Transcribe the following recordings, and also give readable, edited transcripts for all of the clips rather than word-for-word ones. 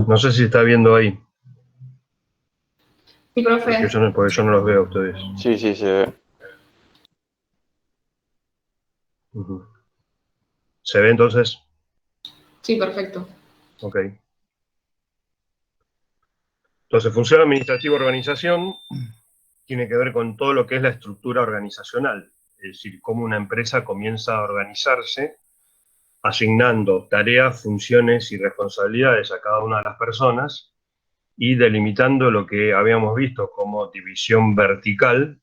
No sé si está viendo ahí, Sí, profe. porque yo no los veo a ustedes. Sí, sí, se ve. Ujú. ¿Se ve entonces? Sí, perfecto. Ok. Entonces, función administrativa organización tiene que ver con todo lo que es la estructura organizacional, es decir, cómo una empresa comienza a organizarse asignando tareas, funciones y responsabilidades a cada una de las personas y delimitando lo que habíamos visto como división vertical,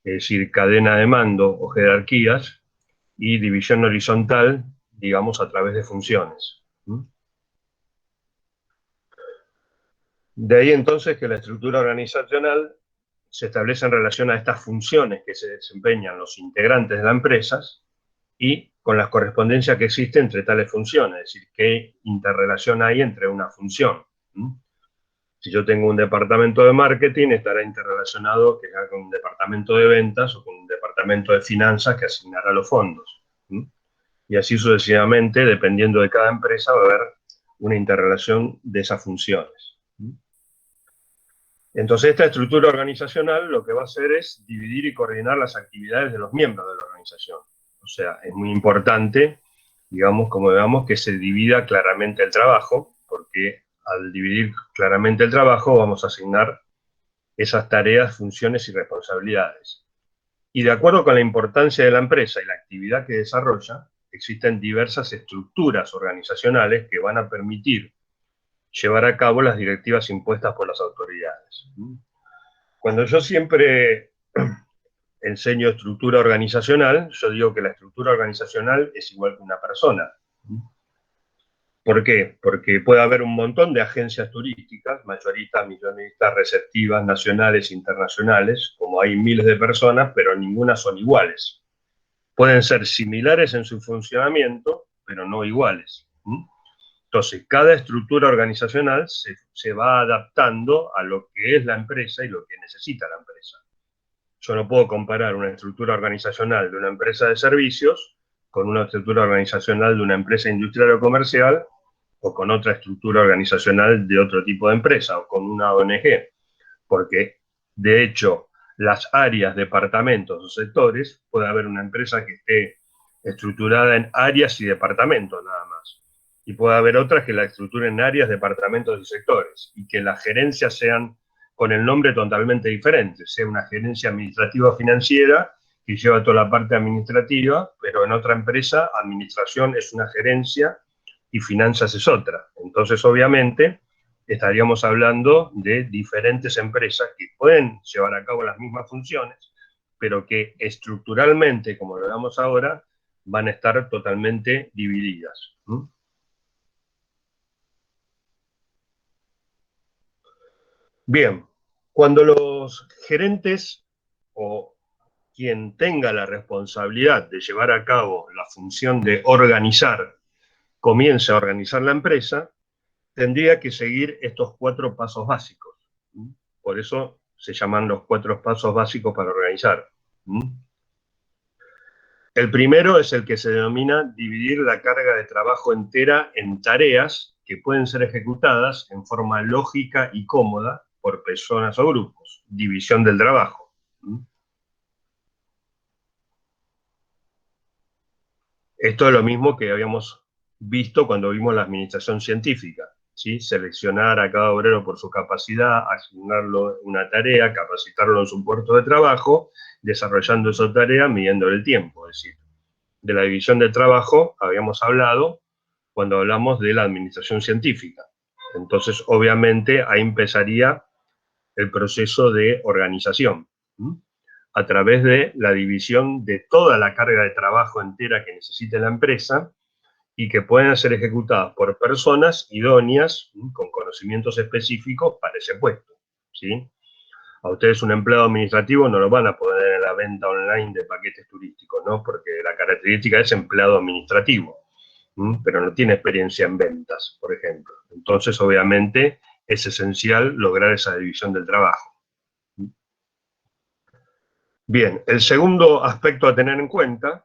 es decir, cadena de mando o jerarquías, y división horizontal, digamos, a través de funciones. De ahí entonces que la estructura organizacional se establece en relación a estas funciones que se desempeñan los integrantes de las empresas y con las correspondencias que existen entre tales funciones, es decir, qué interrelación hay entre una función. Si yo tengo un departamento de marketing, estará interrelacionado quizá con un departamento de ventas o con un departamento de finanzas que asignará los fondos. Y así sucesivamente, dependiendo de cada empresa, va a haber una interrelación de esas funciones. Entonces, esta estructura organizacional lo que va a hacer es dividir y coordinar las actividades de los miembros de la organización. O sea, es muy importante, digamos, como veamos, que se divida claramente el trabajo, porque al dividir claramente el trabajo vamos a asignar esas tareas, funciones y responsabilidades. Y de acuerdo con la importancia de la empresa y la actividad que desarrolla, existen diversas estructuras organizacionales que van a permitir llevar a cabo las directivas impuestas por las autoridades. Cuando yo siempre enseño estructura organizacional, yo digo que la estructura organizacional es igual que una persona. ¿Por qué? Porque puede haber un montón de agencias turísticas, mayoristas, millonistas, receptivas, nacionales, internacionales, como hay miles de personas, pero ninguna son iguales. Pueden ser similares en su funcionamiento, pero no iguales. Entonces, cada estructura organizacional se va adaptando a lo que es la empresa y lo que necesita la empresa. Yo no puedo comparar una estructura organizacional de una empresa de servicios con una estructura organizacional de una empresa industrial o comercial o con otra estructura organizacional de otro tipo de empresa o con una ONG, porque de hecho las áreas, departamentos o sectores, puede haber una empresa que esté estructurada en áreas y departamentos nada más, y puede haber otras que la estructuren en áreas, departamentos y sectores, y que las gerencias sean con el nombre totalmente diferente, sea una gerencia administrativa financiera que lleva toda la parte administrativa, pero en otra empresa administración es una gerencia y finanzas es otra. Entonces, obviamente, estaríamos hablando de diferentes empresas que pueden llevar a cabo las mismas funciones, pero que estructuralmente, como lo vemos ahora, van a estar totalmente divididas. Bien, cuando los gerentes o quien tenga la responsabilidad de llevar a cabo la función de organizar, comience a organizar la empresa, tendría que seguir estos 4 pasos básicos. Por eso se llaman los 4 pasos básicos para organizar. El primero es el que se denomina dividir la carga de trabajo entera en tareas que pueden ser ejecutadas en forma lógica y cómoda por personas o grupos. División del trabajo. Esto es lo mismo que habíamos visto cuando vimos la administración científica. ¿Sí? Seleccionar a cada obrero por su capacidad, asignarlo una tarea, capacitarlo en su puesto de trabajo, desarrollando esa tarea midiendo el tiempo. Es decir, de la división de trabajo habíamos hablado cuando hablamos de la administración científica. Entonces, obviamente, ahí empezaría el proceso de organización, a través de la división de toda la carga de trabajo entera que necesite la empresa y que pueden ser ejecutadas por personas idóneas con conocimientos específicos para ese puesto. ¿Sí? A ustedes un empleado administrativo no lo van a poner en la venta online de paquetes turísticos, ¿no? Porque la característica es empleado administrativo, pero no tiene experiencia en ventas, por ejemplo. Entonces, obviamente, es esencial lograr esa división del trabajo. Bien, el segundo aspecto a tener en cuenta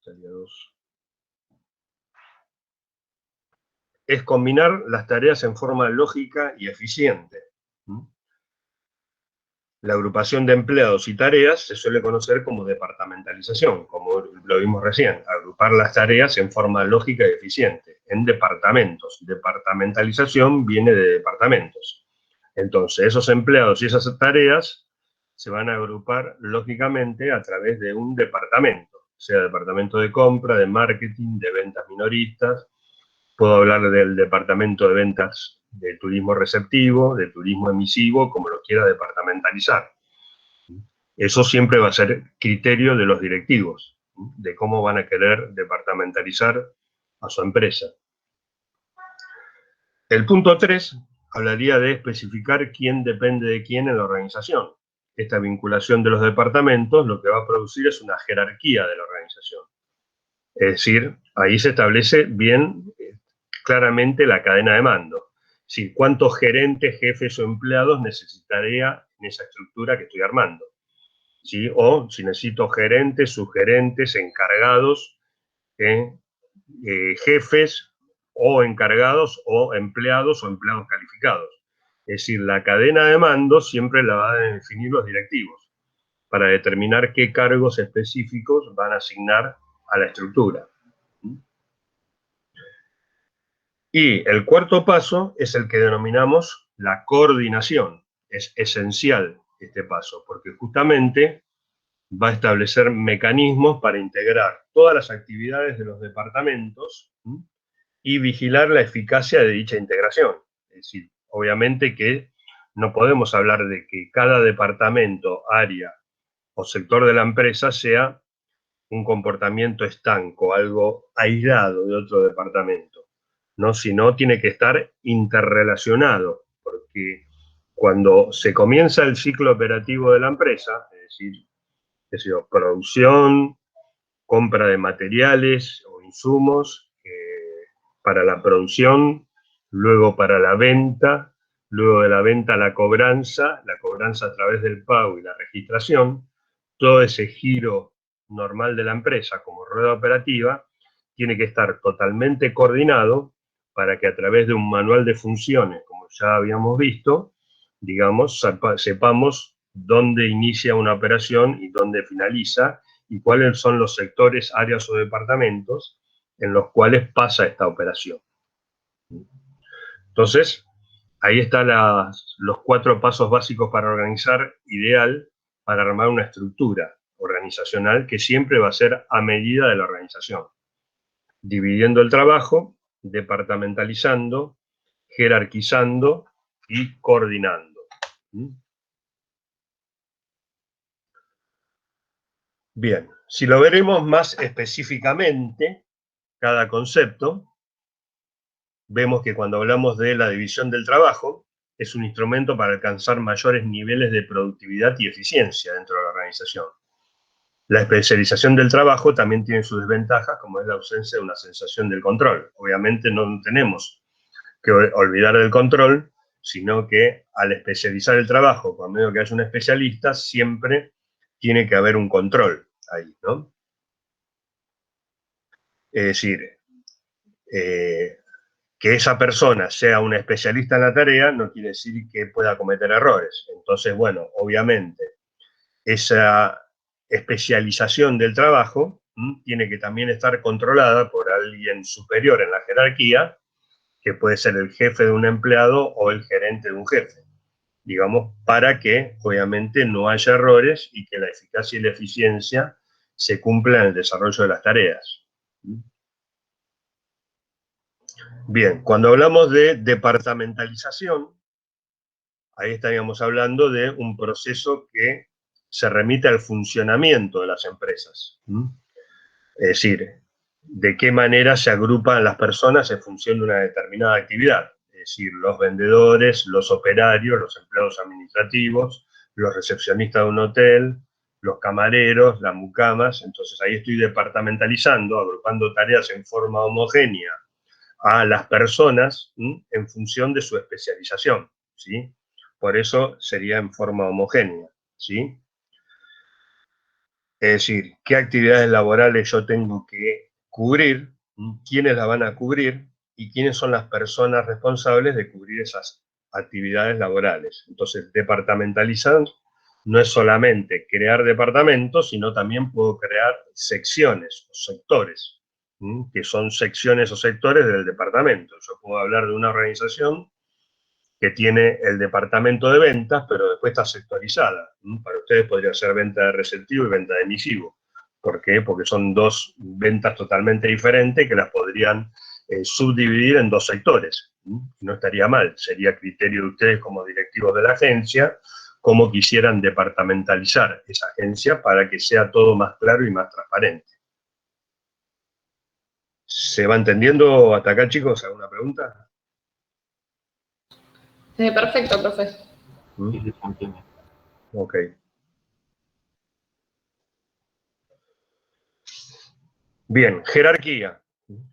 Sería 2. Es combinar las tareas en forma lógica y eficiente. La agrupación de empleados y tareas se suele conocer como departamentalización, como lo vimos recién, agrupar las tareas en forma lógica y eficiente, en departamentos. Departamentalización viene de departamentos. Entonces, esos empleados y esas tareas se van a agrupar lógicamente a través de un departamento, sea departamento de compra, de marketing, de ventas minoristas. Puedo hablar del departamento de ventas de turismo receptivo, de turismo emisivo, como lo quiera departamentalizar. Eso siempre va a ser criterio de los directivos, de cómo van a querer departamentalizar a su empresa. El punto 3 hablaría de especificar quién depende de quién en la organización. Esta vinculación de los departamentos lo que va a producir es una jerarquía de la organización. Es decir, ahí se establece bien claramente la cadena de mando. Sí, cuántos gerentes, jefes o empleados necesitaría en esa estructura que estoy armando. ¿Sí? O si necesito gerentes, subgerentes, encargados, jefes o encargados o empleados calificados. Es decir, la cadena de mando siempre la van a definir los directivos para determinar qué cargos específicos van a asignar a la estructura. Y el cuarto paso es el que denominamos la coordinación. Es esencial este paso, porque justamente va a establecer mecanismos para integrar todas las actividades de los departamentos y vigilar la eficacia de dicha integración. Es decir, obviamente que no podemos hablar de que cada departamento, área o sector de la empresa sea un comportamiento estanco, algo aislado de otro departamento, ¿no? Sino tiene que estar interrelacionado, porque cuando se comienza el ciclo operativo de la empresa, es decir, producción, compra de materiales o insumos para la producción, luego para la venta, luego de la venta la cobranza a través del pago y la registración, todo ese giro normal de la empresa como rueda operativa tiene que estar totalmente coordinado para que a través de un manual de funciones, como ya habíamos visto, digamos, sepamos dónde inicia una operación y dónde finaliza, y cuáles son los sectores, áreas o departamentos en los cuales pasa esta operación. Entonces, ahí están los 4 pasos básicos para organizar, ideal para armar una estructura organizacional que siempre va a ser a medida de la organización. Dividiendo el trabajo, departamentalizando, jerarquizando y coordinando. Bien, si lo veremos más específicamente, cada concepto, vemos que cuando hablamos de la división del trabajo, es un instrumento para alcanzar mayores niveles de productividad y eficiencia dentro de la organización. La especialización del trabajo también tiene sus desventajas, como es la ausencia de una sensación del control. Obviamente no tenemos que olvidar del control, sino que al especializar el trabajo, por medio que haya un especialista, siempre tiene que haber un control ahí, ¿no? Es decir, que esa persona sea una especialista en la tarea no quiere decir que pueda cometer errores. Entonces, bueno, obviamente, esa especialización del trabajo tiene que también estar controlada por alguien superior en la jerarquía, que puede ser el jefe de un empleado o el gerente de un jefe, digamos, para que obviamente no haya errores y que la eficacia y la eficiencia se cumplan en el desarrollo de las tareas. Bien, cuando hablamos de departamentalización, ahí estaríamos hablando de un proceso que se remite al funcionamiento de las empresas. Es decir, de qué manera se agrupan las personas en función de una determinada actividad. Es decir, los vendedores, los operarios, los empleados administrativos, los recepcionistas de un hotel, los camareros, las mucamas. Entonces ahí estoy departamentalizando, agrupando tareas en forma homogénea a las personas en función de su especialización, ¿sí? Por eso sería en forma homogénea, ¿sí? Es decir, qué actividades laborales yo tengo que cubrir, quiénes las van a cubrir y quiénes son las personas responsables de cubrir esas actividades laborales. Entonces, departamentalizar no es solamente crear departamentos, sino también puedo crear secciones o sectores, que son secciones o sectores del departamento. Yo puedo hablar de una organización que tiene el departamento de ventas, pero después está sectorizada. Para ustedes podría ser venta de receptivo y venta de emisivo. ¿Por qué? Porque son dos ventas totalmente diferentes que las podrían subdividir en dos sectores. No estaría mal, sería criterio de ustedes como directivos de la agencia, cómo quisieran departamentalizar esa agencia para que sea todo más claro y más transparente. ¿Se va entendiendo hasta acá, chicos? ¿Alguna pregunta? Perfecto, profe. Sí, sí, se entiende. Ok. Bien, jerarquía.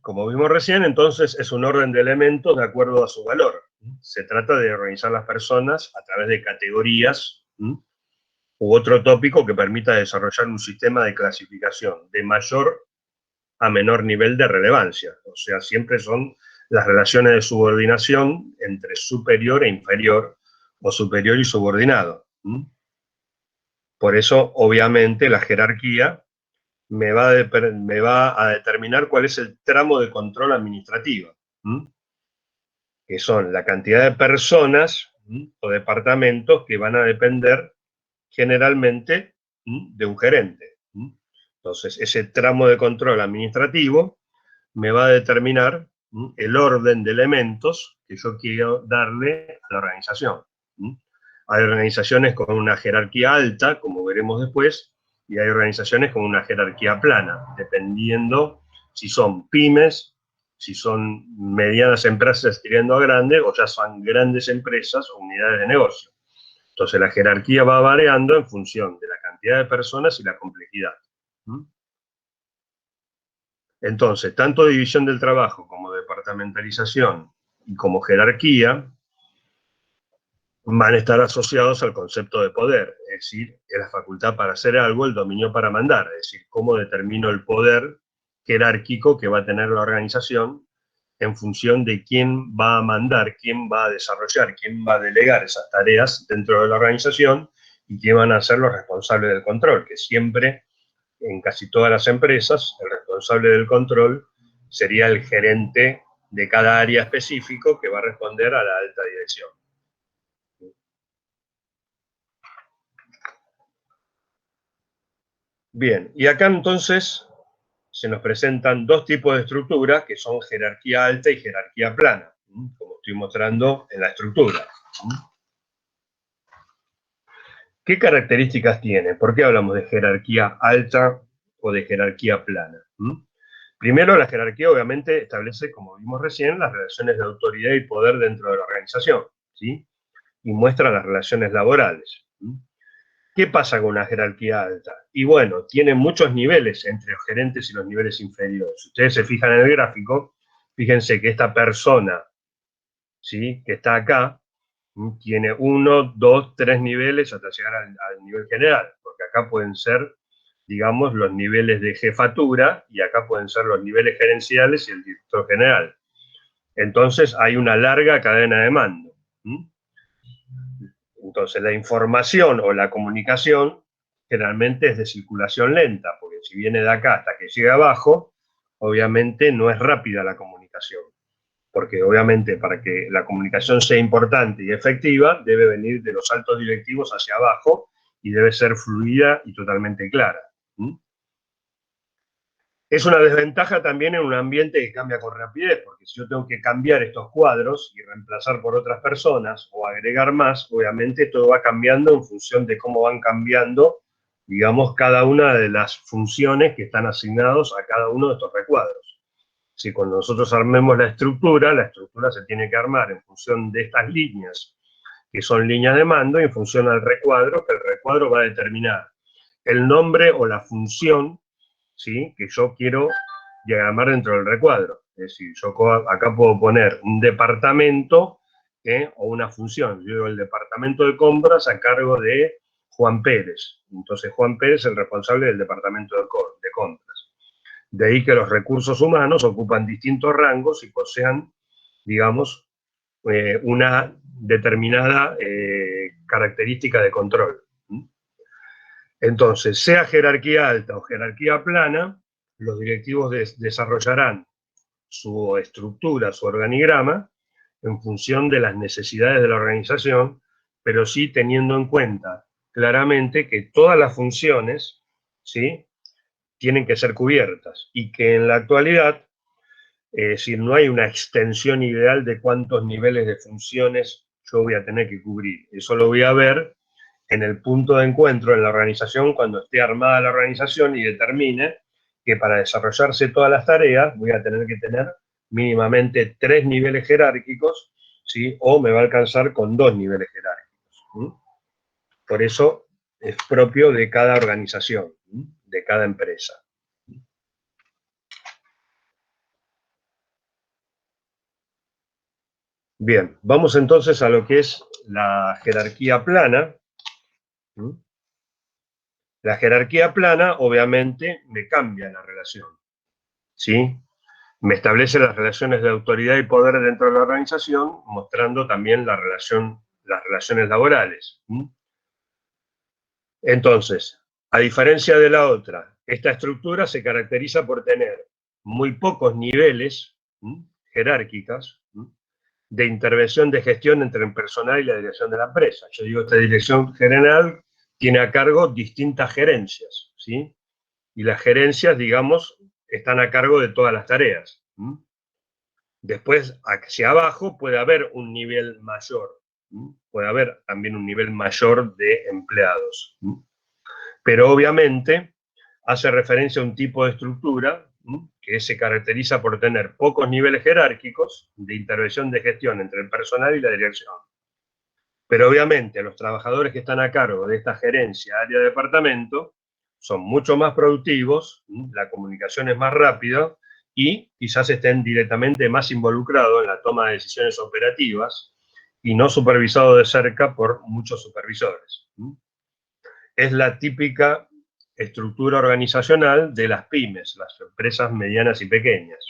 Como vimos recién, entonces es un orden de elementos de acuerdo a su valor. Se trata de organizar las personas a través de categorías u otro tópico que permita desarrollar un sistema de clasificación de mayor a menor nivel de relevancia. O sea, siempre son las relaciones de subordinación entre superior e inferior o superior y subordinado. Por eso, obviamente, la jerarquía me va a determinar cuál es el tramo de control administrativo, que son la cantidad de personas o departamentos que van a depender generalmente de un gerente. Entonces, ese tramo de control administrativo me va a determinar el orden de elementos que yo quiero darle a la organización. Hay organizaciones con una jerarquía alta, como veremos después, y hay organizaciones con una jerarquía plana, dependiendo si son pymes, si son medianas empresas tirando a grandes, o ya son grandes empresas o unidades de negocio. Entonces la jerarquía va variando en función de la cantidad de personas y la complejidad. Entonces, tanto división del trabajo como departamentalización y como jerarquía van a estar asociados al concepto de poder, es decir, la facultad para hacer algo, el dominio para mandar, es decir, cómo determino el poder jerárquico que va a tener la organización en función de quién va a mandar, quién va a desarrollar, quién va a delegar esas tareas dentro de la organización y quién van a ser los responsables del control, que siempre, en casi todas las empresas, el responsable del control sería el gerente de cada área específico que va a responder a la alta dirección. Bien, y acá entonces se nos presentan dos tipos de estructuras que son jerarquía alta y jerarquía plana, como estoy mostrando en la estructura. ¿Qué características tiene? ¿Por qué hablamos de jerarquía alta o de jerarquía plana? Primero, la jerarquía obviamente establece, como vimos recién, las relaciones de autoridad y poder dentro de la organización, ¿sí? Y muestra las relaciones laborales. ¿Qué pasa con una jerarquía alta? Y bueno, tiene muchos niveles entre los gerentes y los niveles inferiores. Si ustedes se fijan en el gráfico, fíjense que esta persona, ¿sí?, que está acá, tiene 1, 2, 3 niveles hasta llegar al nivel general, porque acá pueden ser, digamos, los niveles de jefatura y acá pueden ser los niveles gerenciales y el director general. Entonces hay una larga cadena de mando. Entonces la información o la comunicación generalmente es de circulación lenta, porque si viene de acá hasta que llega abajo, obviamente no es rápida la comunicación, porque obviamente para que la comunicación sea importante y efectiva, debe venir de los altos directivos hacia abajo y debe ser fluida y totalmente clara. Es una desventaja también en un ambiente que cambia con rapidez, porque si yo tengo que cambiar estos cuadros y reemplazar por otras personas o agregar más, obviamente todo va cambiando en función de cómo van cambiando, digamos, cada una de las funciones que están asignados a cada uno de estos recuadros. Si cuando nosotros armemos la estructura se tiene que armar en función de estas líneas, que son líneas de mando, y en función al recuadro, que el recuadro va a determinar el nombre o la función, ¿sí?, que yo quiero diagramar dentro del recuadro. Es decir, yo acá puedo poner un departamento o una función. Yo digo, el departamento de compras a cargo de Juan Pérez. Entonces Juan Pérez es el responsable del departamento de compras. De ahí que los recursos humanos ocupan distintos rangos y posean, digamos, una determinada característica de control. Entonces, sea jerarquía alta o jerarquía plana, los directivos desarrollarán su estructura, su organigrama, en función de las necesidades de la organización, pero sí teniendo en cuenta claramente que todas las funciones, ¿sí?, tienen que ser cubiertas y que en la actualidad, si no hay una extensión ideal de cuántos niveles de funciones yo voy a tener que cubrir. Eso lo voy a ver en el punto de encuentro en la organización cuando esté armada la organización y determine que para desarrollarse todas las tareas voy a tener que tener mínimamente 3 niveles jerárquicos, ¿sí?, o me va a alcanzar con 2 niveles jerárquicos. ¿Sí? Por eso es propio de cada organización, ¿sí?, de cada empresa. Bien, vamos entonces a lo que es la jerarquía plana. La jerarquía plana, obviamente, me cambia la relación, ¿sí? Me establece las relaciones de autoridad y poder dentro de la organización, mostrando también las relaciones laborales. Entonces, a diferencia de la otra, esta estructura se caracteriza por tener muy pocos niveles jerárquicos de intervención de gestión entre el personal y la dirección de la empresa. Yo digo, esta dirección general tiene a cargo distintas gerencias, ¿sí? Y las gerencias, digamos, están a cargo de todas las tareas. Después, hacia abajo, puede haber un nivel mayor. Puede haber también un nivel mayor de empleados. Pero obviamente hace referencia a un tipo de estructura que se caracteriza por tener pocos niveles jerárquicos de intervención de gestión entre el personal y la dirección. Pero obviamente los trabajadores que están a cargo de esta gerencia, área de departamento, son mucho más productivos, la comunicación es más rápida y quizás estén directamente más involucrados en la toma de decisiones operativas y no supervisados de cerca por muchos supervisores. Es la típica estructura organizacional de las pymes, las empresas medianas y pequeñas.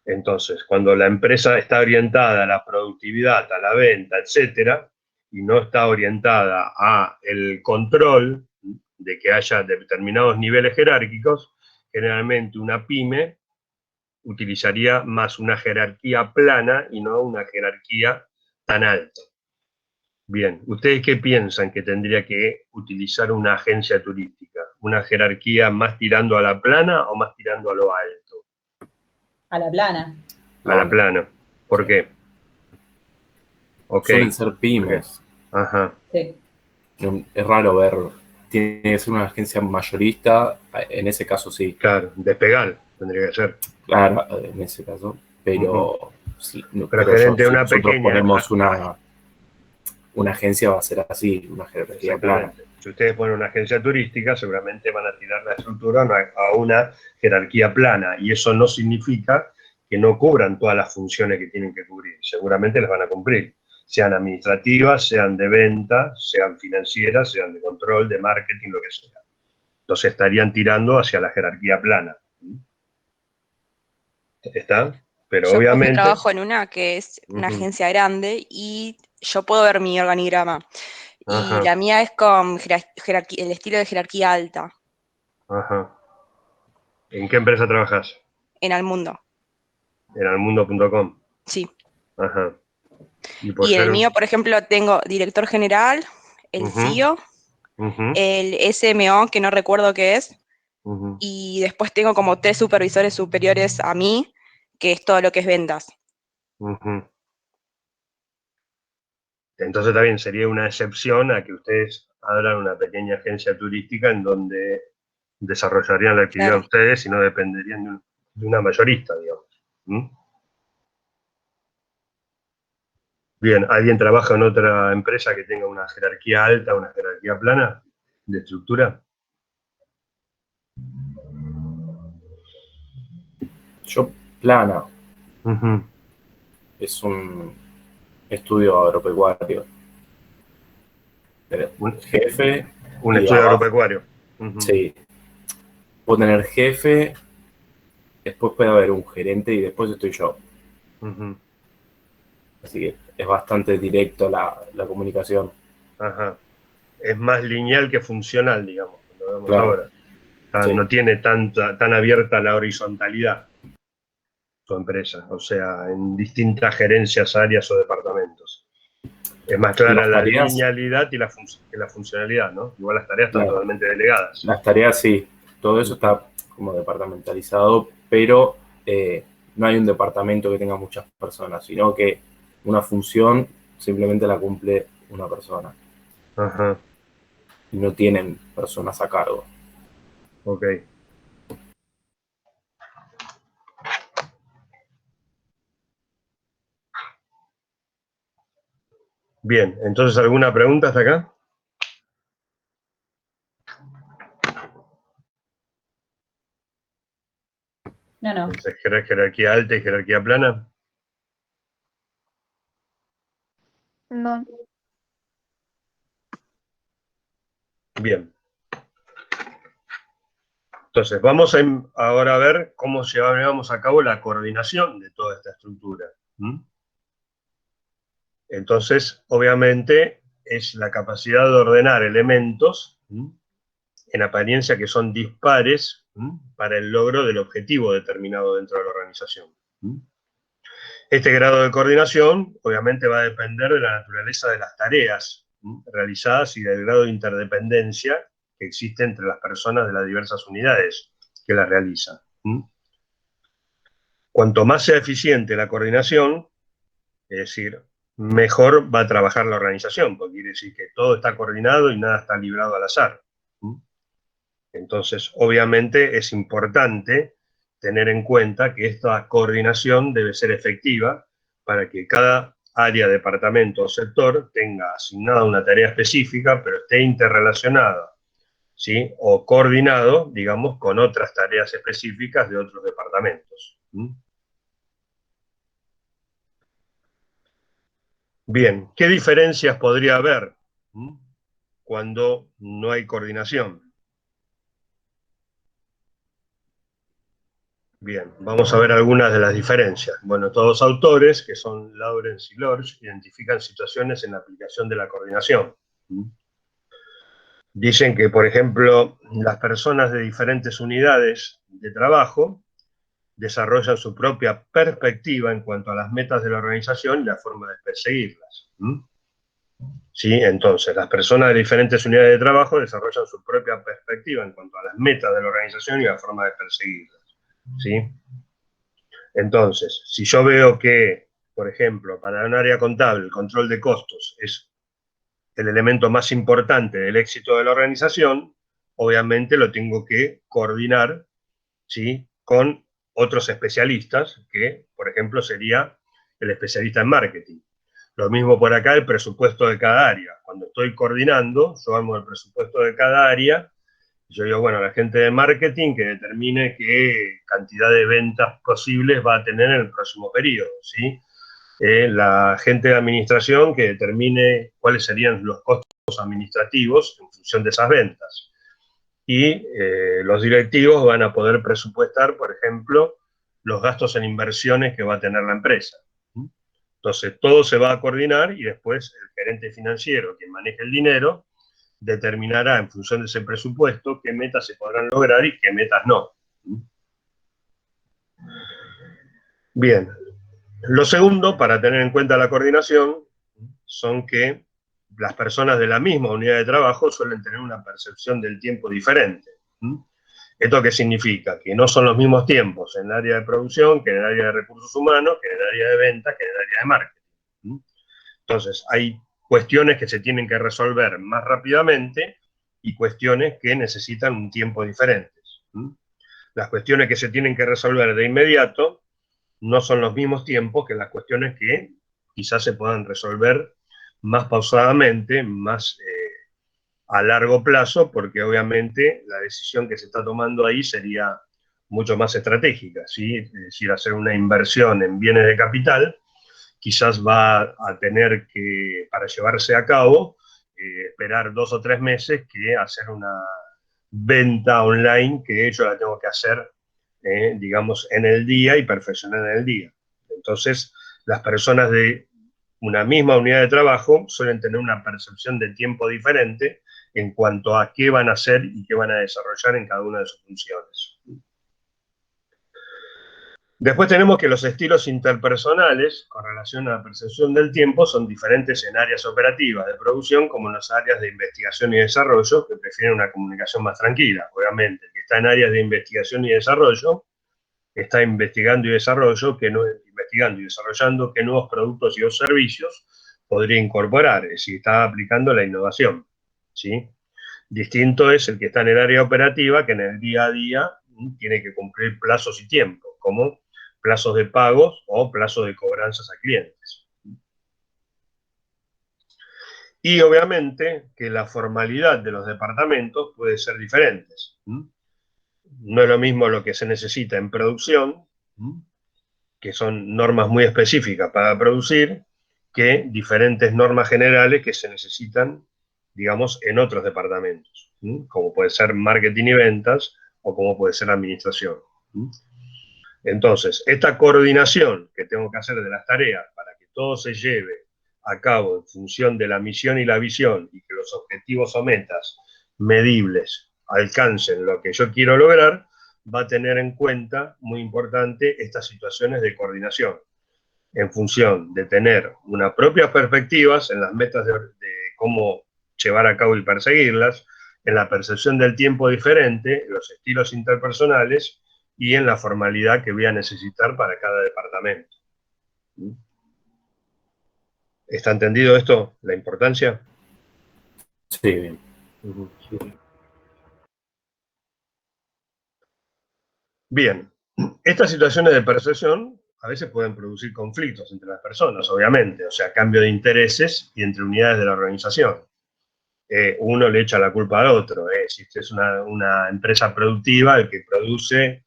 Entonces, cuando la empresa está orientada a la productividad, a la venta, etcétera, y no está orientada a el control de que haya determinados niveles jerárquicos, generalmente una pyme utilizaría más una jerarquía plana y no una jerarquía tan alta. Bien, ¿ustedes qué piensan que tendría que utilizar una agencia turística? ¿Una jerarquía más tirando a la plana o más tirando a lo alto? A la plana. A la plana. ¿Por qué? Okay. Suelen ser pymes. Ajá. Sí. Es raro verlo. Tiene que ser una agencia mayorista, en ese caso sí. Claro, despegar tendría que ser. Claro, en ese caso. Pero, sí, no, pero si una nosotros pequeña, ponemos una agencia, va a ser así, una jerarquía plana. Si ustedes ponen una agencia turística, seguramente van a tirar la estructura a una jerarquía plana, y eso no significa que no cubran todas las funciones que tienen que cubrir. Seguramente las van a cumplir, sean administrativas, sean de venta, sean financieras, sean de control, de marketing, lo que sea. Entonces estarían tirando hacia la jerarquía plana. ¿Está? Pero yo obviamente... trabajo en una que es una agencia grande y yo puedo ver mi organigrama. Ajá. Y la mía es con el estilo de jerarquía alta. Ajá. ¿En qué empresa trabajas? En Almundo. En almundo.com. Sí. Ajá. Y en el mío, por ejemplo, tengo director general, el CEO, el SMO, que no recuerdo qué es, y después tengo como 3 supervisores superiores a mí, que es todo lo que es ventas. Entonces también sería una excepción a que ustedes abran una pequeña agencia turística en donde desarrollarían la actividad ustedes y no dependerían de una mayorista, digamos. Bien, ¿alguien trabaja en otra empresa que tenga una jerarquía alta, una jerarquía plana de estructura? Yo, plana. Es un estudio agropecuario. jefe. Un estudio agropecuario. Sí. Puedo tener jefe, después puede haber un gerente y después estoy yo. Así que es bastante directo la comunicación. Ajá. Es más lineal que funcional, digamos, lo vemos Claro. ahora. Sí. No tiene tan abierta la horizontalidad su empresa, o sea, en distintas gerencias, áreas o departamentos. Es más clara la linealidad y la funcionalidad, ¿no? Igual las tareas están totalmente delegadas. Las tareas sí, todo eso está como departamentalizado, pero no hay un departamento que tenga muchas personas, sino que una función simplemente la cumple una persona. Ajá. Y no tienen personas a cargo. Ok. Bien, entonces, ¿alguna pregunta hasta acá? No. Entonces, ¿jerarquía alta y jerarquía plana? No. Bien. Entonces, vamos ahora a ver cómo llevamos a cabo la coordinación de toda esta estructura. Entonces, obviamente, es la capacidad de ordenar elementos en apariencia que son dispares para el logro del objetivo determinado dentro de la organización. Este grado de coordinación, obviamente, va a depender de la naturaleza de las tareas realizadas y del grado de interdependencia que existe entre las personas de las diversas unidades que las realizan. Cuanto más sea eficiente la coordinación, es decir, mejor va a trabajar la organización, porque quiere decir que todo está coordinado y nada está librado al azar. Entonces, obviamente, es importante tener en cuenta que esta coordinación debe ser efectiva para que cada área, departamento o sector tenga asignada una tarea específica, pero esté interrelacionada, ¿sí? O coordinado, digamos, con otras tareas específicas de otros departamentos. Bien, ¿qué diferencias podría haber cuando no hay coordinación? Bien, vamos a ver algunas de las diferencias. Bueno, todos los autores, que son Lawrence y Lorsch, identifican situaciones en la aplicación de la coordinación. Dicen que, por ejemplo, las personas de diferentes unidades de trabajo desarrollan su propia perspectiva en cuanto a las metas de la organización y la forma de perseguirlas. ¿Sí? Entonces, las personas de diferentes unidades de trabajo desarrollan su propia perspectiva en cuanto a las metas de la organización y la forma de perseguirlas. ¿Sí? Entonces, si yo veo que, por ejemplo, para un área contable, el control de costos es el elemento más importante del éxito de la organización, obviamente lo tengo que coordinar, ¿sí?, con otros especialistas, que, por ejemplo, sería el especialista en marketing. Lo mismo por acá, el presupuesto de cada área. Cuando estoy coordinando, yo armo el presupuesto de cada área. Yo digo, bueno, la gente de marketing que determine qué cantidad de ventas posibles va a tener en el próximo periodo, ¿sí? La gente de administración que determine cuáles serían los costos administrativos en función de esas ventas. Y los directivos van a poder presupuestar, por ejemplo, los gastos en inversiones que va a tener la empresa. Entonces, todo se va a coordinar y después el gerente financiero, quien maneja el dinero, determinará en función de ese presupuesto qué metas se podrán lograr y qué metas no. Bien. Lo segundo, para tener en cuenta la coordinación, son que las personas de la misma unidad de trabajo suelen tener una percepción del tiempo diferente. ¿Esto qué significa? Que no son los mismos tiempos en el área de producción, que en el área de recursos humanos, que en el área de ventas, que en el área de marketing. Entonces, hay cuestiones que se tienen que resolver más rápidamente y cuestiones que necesitan un tiempo diferente. Las cuestiones que se tienen que resolver de inmediato no son los mismos tiempos que las cuestiones que quizás se puedan resolver más pausadamente, más a largo plazo, porque obviamente la decisión que se está tomando ahí sería mucho más estratégica, ¿sí? Es decir, hacer una inversión en bienes de capital quizás va a tener que, para llevarse a cabo, esperar 2 o 3 meses que hacer una venta online que yo la tengo que hacer, digamos, en el día y perfeccionar en el día. Entonces, las personas de una misma unidad de trabajo suelen tener una percepción de tiempo diferente en cuanto a qué van a hacer y qué van a desarrollar en cada una de sus funciones. Después tenemos que los estilos interpersonales, con relación a la percepción del tiempo, son diferentes en áreas operativas de producción como en las áreas de investigación y desarrollo, que prefieren una comunicación más tranquila. Obviamente, el que está en áreas de investigación y desarrollo, está investigando y desarrollando qué nuevos productos y o servicios podría incorporar, es decir, está aplicando la innovación, ¿sí? Distinto es el que está en el área operativa, que en el día a día tiene que cumplir plazos y tiempos, como plazos de pagos o plazos de cobranzas a clientes. Y obviamente que la formalidad de los departamentos puede ser diferente. No es lo mismo lo que se necesita en producción, que son normas muy específicas para producir, que diferentes normas generales que se necesitan, digamos, en otros departamentos, como puede ser marketing y ventas o como puede ser administración. Entonces, esta coordinación que tengo que hacer de las tareas para que todo se lleve a cabo en función de la misión y la visión y que los objetivos o metas medibles alcancen lo que yo quiero lograr, va a tener en cuenta, muy importante, estas situaciones de coordinación, en función de tener unas propias perspectivas en las metas de cómo llevar a cabo y perseguirlas, en la percepción del tiempo diferente, en los estilos interpersonales y en la formalidad que voy a necesitar para cada departamento. ¿Está entendido esto, la importancia? Sí, bien. Bien, estas situaciones de percepción a veces pueden producir conflictos entre las personas, obviamente, o sea, cambio de intereses y entre unidades de la organización. Uno le echa la culpa al otro. Si es una empresa productiva, el que produce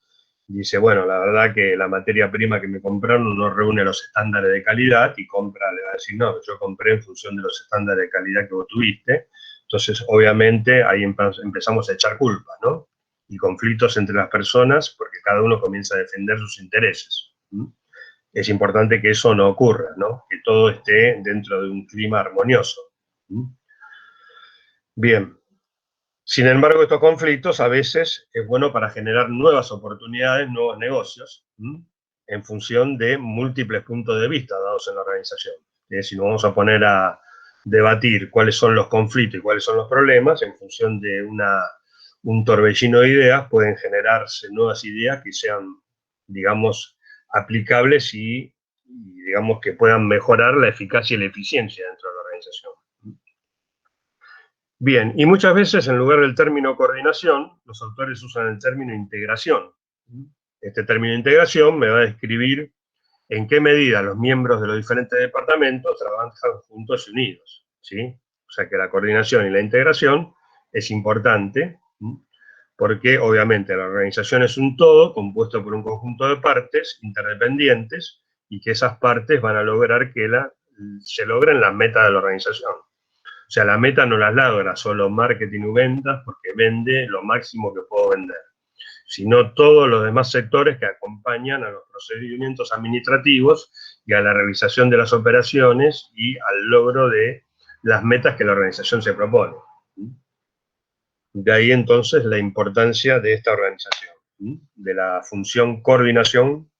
dice, bueno, la verdad que la materia prima que me compraron no reúne los estándares de calidad, y compra, le va a decir, no, yo compré en función de los estándares de calidad que vos tuviste. Entonces, obviamente, ahí empezamos a echar culpas, ¿no? Y conflictos entre las personas, porque cada uno comienza a defender sus intereses. Es importante que eso no ocurra, ¿no? Que todo esté dentro de un clima armonioso. Bien. Sin embargo, estos conflictos a veces es bueno para generar nuevas oportunidades, nuevos negocios, en función de múltiples puntos de vista dados en la organización. Si nos vamos a poner a debatir cuáles son los conflictos y cuáles son los problemas, en función de un torbellino de ideas, pueden generarse nuevas ideas que sean, digamos, aplicables y digamos, que puedan mejorar la eficacia y la eficiencia dentro de la organización. Bien, y muchas veces en lugar del término coordinación, los autores usan el término integración. Este término integración me va a describir en qué medida los miembros de los diferentes departamentos trabajan juntos y unidos, ¿sí? O sea que la coordinación y la integración es importante, porque obviamente la organización es un todo compuesto por un conjunto de partes interdependientes y que esas partes van a lograr que se logren las metas de la organización. O sea, la meta no las logra solo marketing y ventas porque vende lo máximo que puedo vender, sino todos los demás sectores que acompañan a los procedimientos administrativos y a la realización de las operaciones y al logro de las metas que la organización se propone. De ahí entonces la importancia de esta organización, de la función coordinación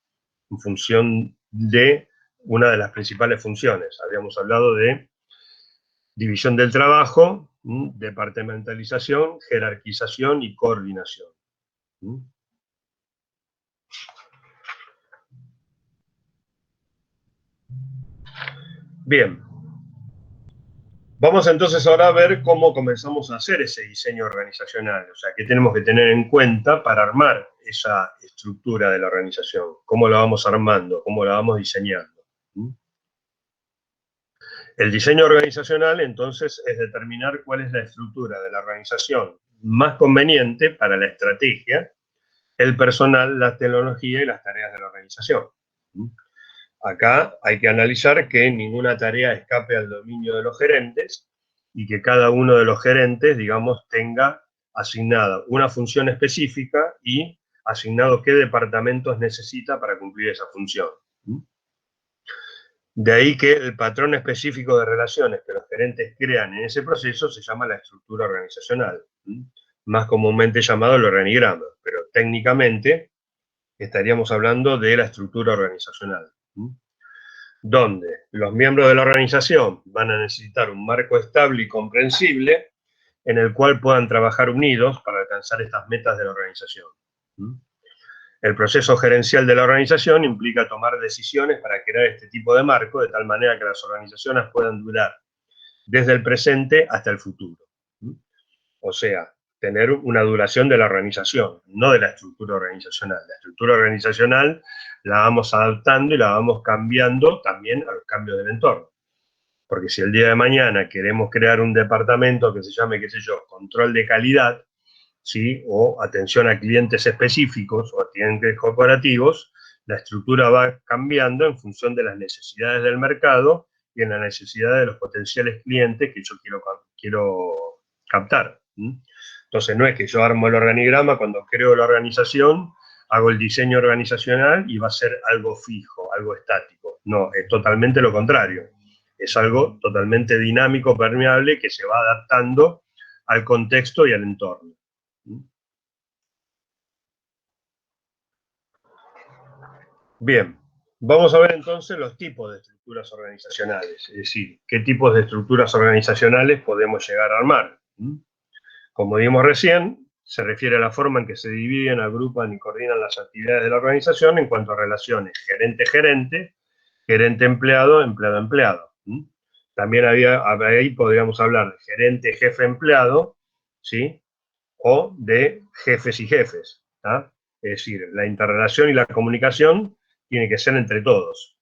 en función de una de las principales funciones. Habíamos hablado de división del trabajo, departamentalización, jerarquización y coordinación. Bien. Vamos entonces ahora a ver cómo comenzamos a hacer ese diseño organizacional, o sea, qué tenemos que tener en cuenta para armar esa estructura de la organización, cómo la vamos armando, cómo la vamos diseñando. El diseño organizacional, entonces, es determinar cuál es la estructura de la organización más conveniente para la estrategia, el personal, la tecnología y las tareas de la organización. Acá hay que analizar que ninguna tarea escape al dominio de los gerentes y que cada uno de los gerentes, digamos, tenga asignada una función específica y asignado qué departamentos necesita para cumplir esa función. De ahí que el patrón específico de relaciones que los gerentes crean en ese proceso se llama la estructura organizacional, más comúnmente llamado el organigrama, pero técnicamente estaríamos hablando de la estructura organizacional, donde los miembros de la organización van a necesitar un marco estable y comprensible en el cual puedan trabajar unidos para alcanzar estas metas de la organización. El proceso gerencial de la organización implica tomar decisiones para crear este tipo de marco de tal manera que las organizaciones puedan durar desde el presente hasta el futuro. O sea, tener una duración de la organización, no de la estructura organizacional. La estructura organizacional la vamos adaptando y la vamos cambiando también a los cambios del entorno. Porque si el día de mañana queremos crear un departamento que se llame, qué sé yo, control de calidad, ¿sí? O atención a clientes específicos o a clientes corporativos, la estructura va cambiando en función de las necesidades del mercado y en la necesidad de los potenciales clientes que yo quiero captar. Entonces, no es que yo armo el organigrama, cuando creo la organización, hago el diseño organizacional y va a ser algo fijo, algo estático. No, es totalmente lo contrario. Es algo totalmente dinámico, permeable, que se va adaptando al contexto y al entorno. Bien, vamos a ver entonces los tipos de estructuras organizacionales, es decir, qué tipos de estructuras organizacionales podemos llegar a armar. Como dijimos recién, se refiere a la forma en que se dividen, agrupan y coordinan las actividades de la organización en cuanto a relaciones gerente-gerente, gerente-empleado, empleado-empleado. También ahí podríamos hablar de gerente-jefe-empleado, ¿sí? O de jefes y jefes, ¿tá? Es decir, la interrelación y la comunicación tiene que ser entre todos.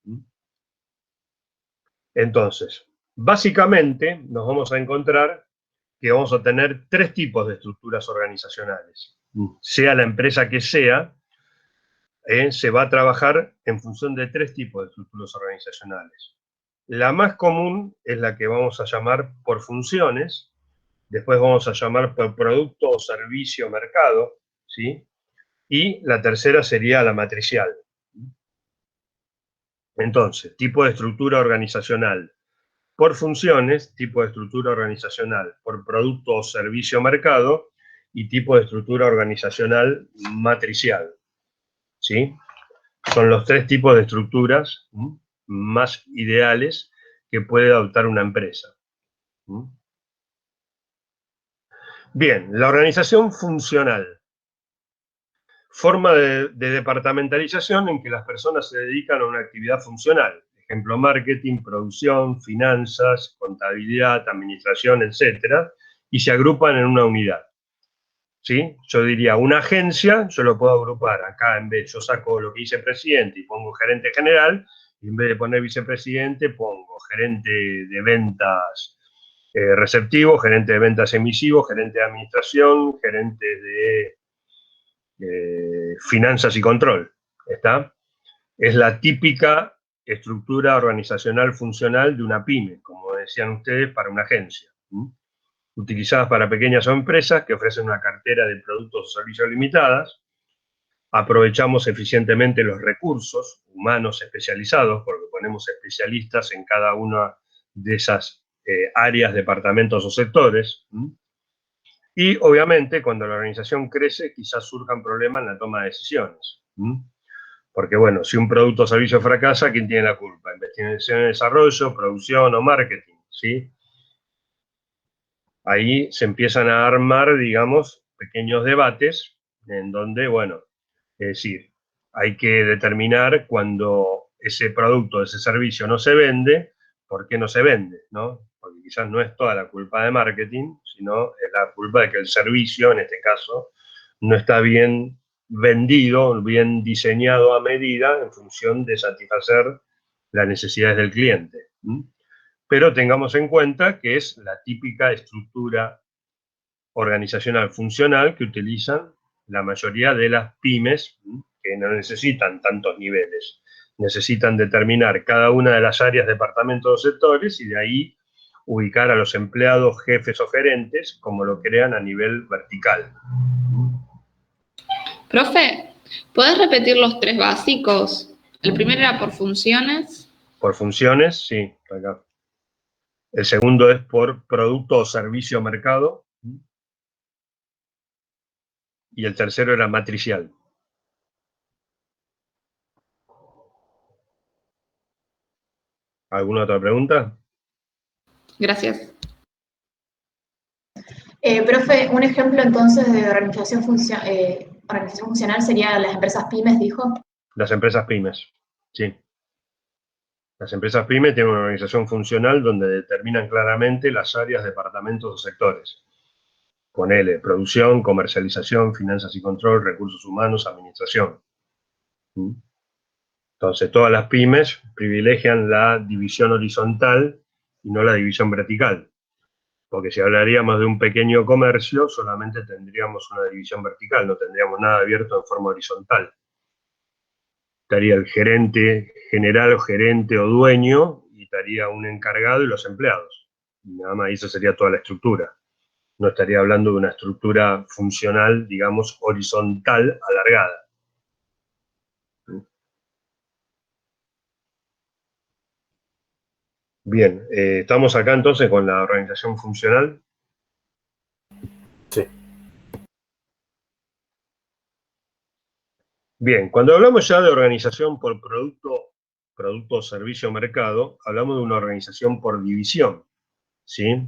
Entonces, básicamente nos vamos a encontrar que vamos a tener tres tipos de estructuras organizacionales. Sea la empresa que sea, se va a trabajar en función de tres tipos de estructuras organizacionales. La más común es la que vamos a llamar por funciones, después vamos a llamar por producto o servicio mercado, ¿sí? Y la tercera sería la matricial. Entonces, tipo de estructura organizacional por funciones, tipo de estructura organizacional por producto o servicio mercado y tipo de estructura organizacional matricial, ¿sí? Son los tres tipos de estructuras más ideales que puede adoptar una empresa. Bien, la organización funcional. Forma de departamentalización en que las personas se dedican a una actividad funcional. Ejemplo, marketing, producción, finanzas, contabilidad, administración, etc. Y se agrupan en una unidad. ¿Sí? Yo diría, una agencia, yo lo puedo agrupar acá, en vez, yo saco lo que dice presidente y pongo gerente general, y en vez de poner vicepresidente, pongo gerente de ventas receptivo, gerente de ventas emisivo, gerente de administración, gerente de finanzas y control. ¿Está? Es la típica estructura organizacional funcional de una pyme, como decían ustedes, para una agencia. Utilizadas para pequeñas empresas que ofrecen una cartera de productos o servicios limitadas. Aprovechamos eficientemente los recursos humanos especializados, porque ponemos especialistas en cada una de esas áreas, departamentos o sectores. Y obviamente cuando la organización crece quizás surjan problemas en la toma de decisiones. Porque bueno, si un producto o servicio fracasa, ¿quién tiene la culpa? Investigación y desarrollo, producción o marketing, ¿sí? Ahí se empiezan a armar, digamos, pequeños debates en donde, bueno, es decir, hay que determinar cuando ese producto, ese servicio no se vende, ¿por qué no se vende? ¿No? Porque quizás no es toda la culpa de marketing, sino es la culpa de que el servicio, en este caso, no está bien vendido, bien diseñado a medida en función de satisfacer las necesidades del cliente. Pero tengamos en cuenta que es la típica estructura organizacional funcional que utilizan la mayoría de las pymes, que no necesitan tantos niveles. Necesitan determinar cada una de las áreas, departamentos o sectores y de ahí ubicar a los empleados, jefes o gerentes, como lo crean a nivel vertical. Profe, ¿podés repetir los 3 básicos? El primero era por funciones. Por funciones, sí, acá. El segundo es por producto o servicio o mercado. Y el tercero era matricial. ¿Alguna otra pregunta? Gracias. Profe, un ejemplo entonces de organización funcional sería las empresas pymes, dijo. Las empresas pymes, sí. Las empresas pymes tienen una organización funcional donde determinan claramente las áreas, departamentos o sectores. Ponele producción, comercialización, finanzas y control, recursos humanos, administración. Entonces, todas las pymes privilegian la división horizontal y no la división vertical. Porque si hablaríamos de un pequeño comercio, solamente tendríamos una división vertical, no tendríamos nada abierto en forma horizontal. Estaría el gerente general o gerente o dueño, y estaría un encargado y los empleados. Y nada más, eso sería toda la estructura. No estaría hablando de una estructura funcional, digamos, horizontal, alargada. Bien, estamos acá entonces con la organización funcional. Sí. Bien, cuando hablamos ya de organización por producto, servicio o mercado, hablamos de una organización por división, ¿sí?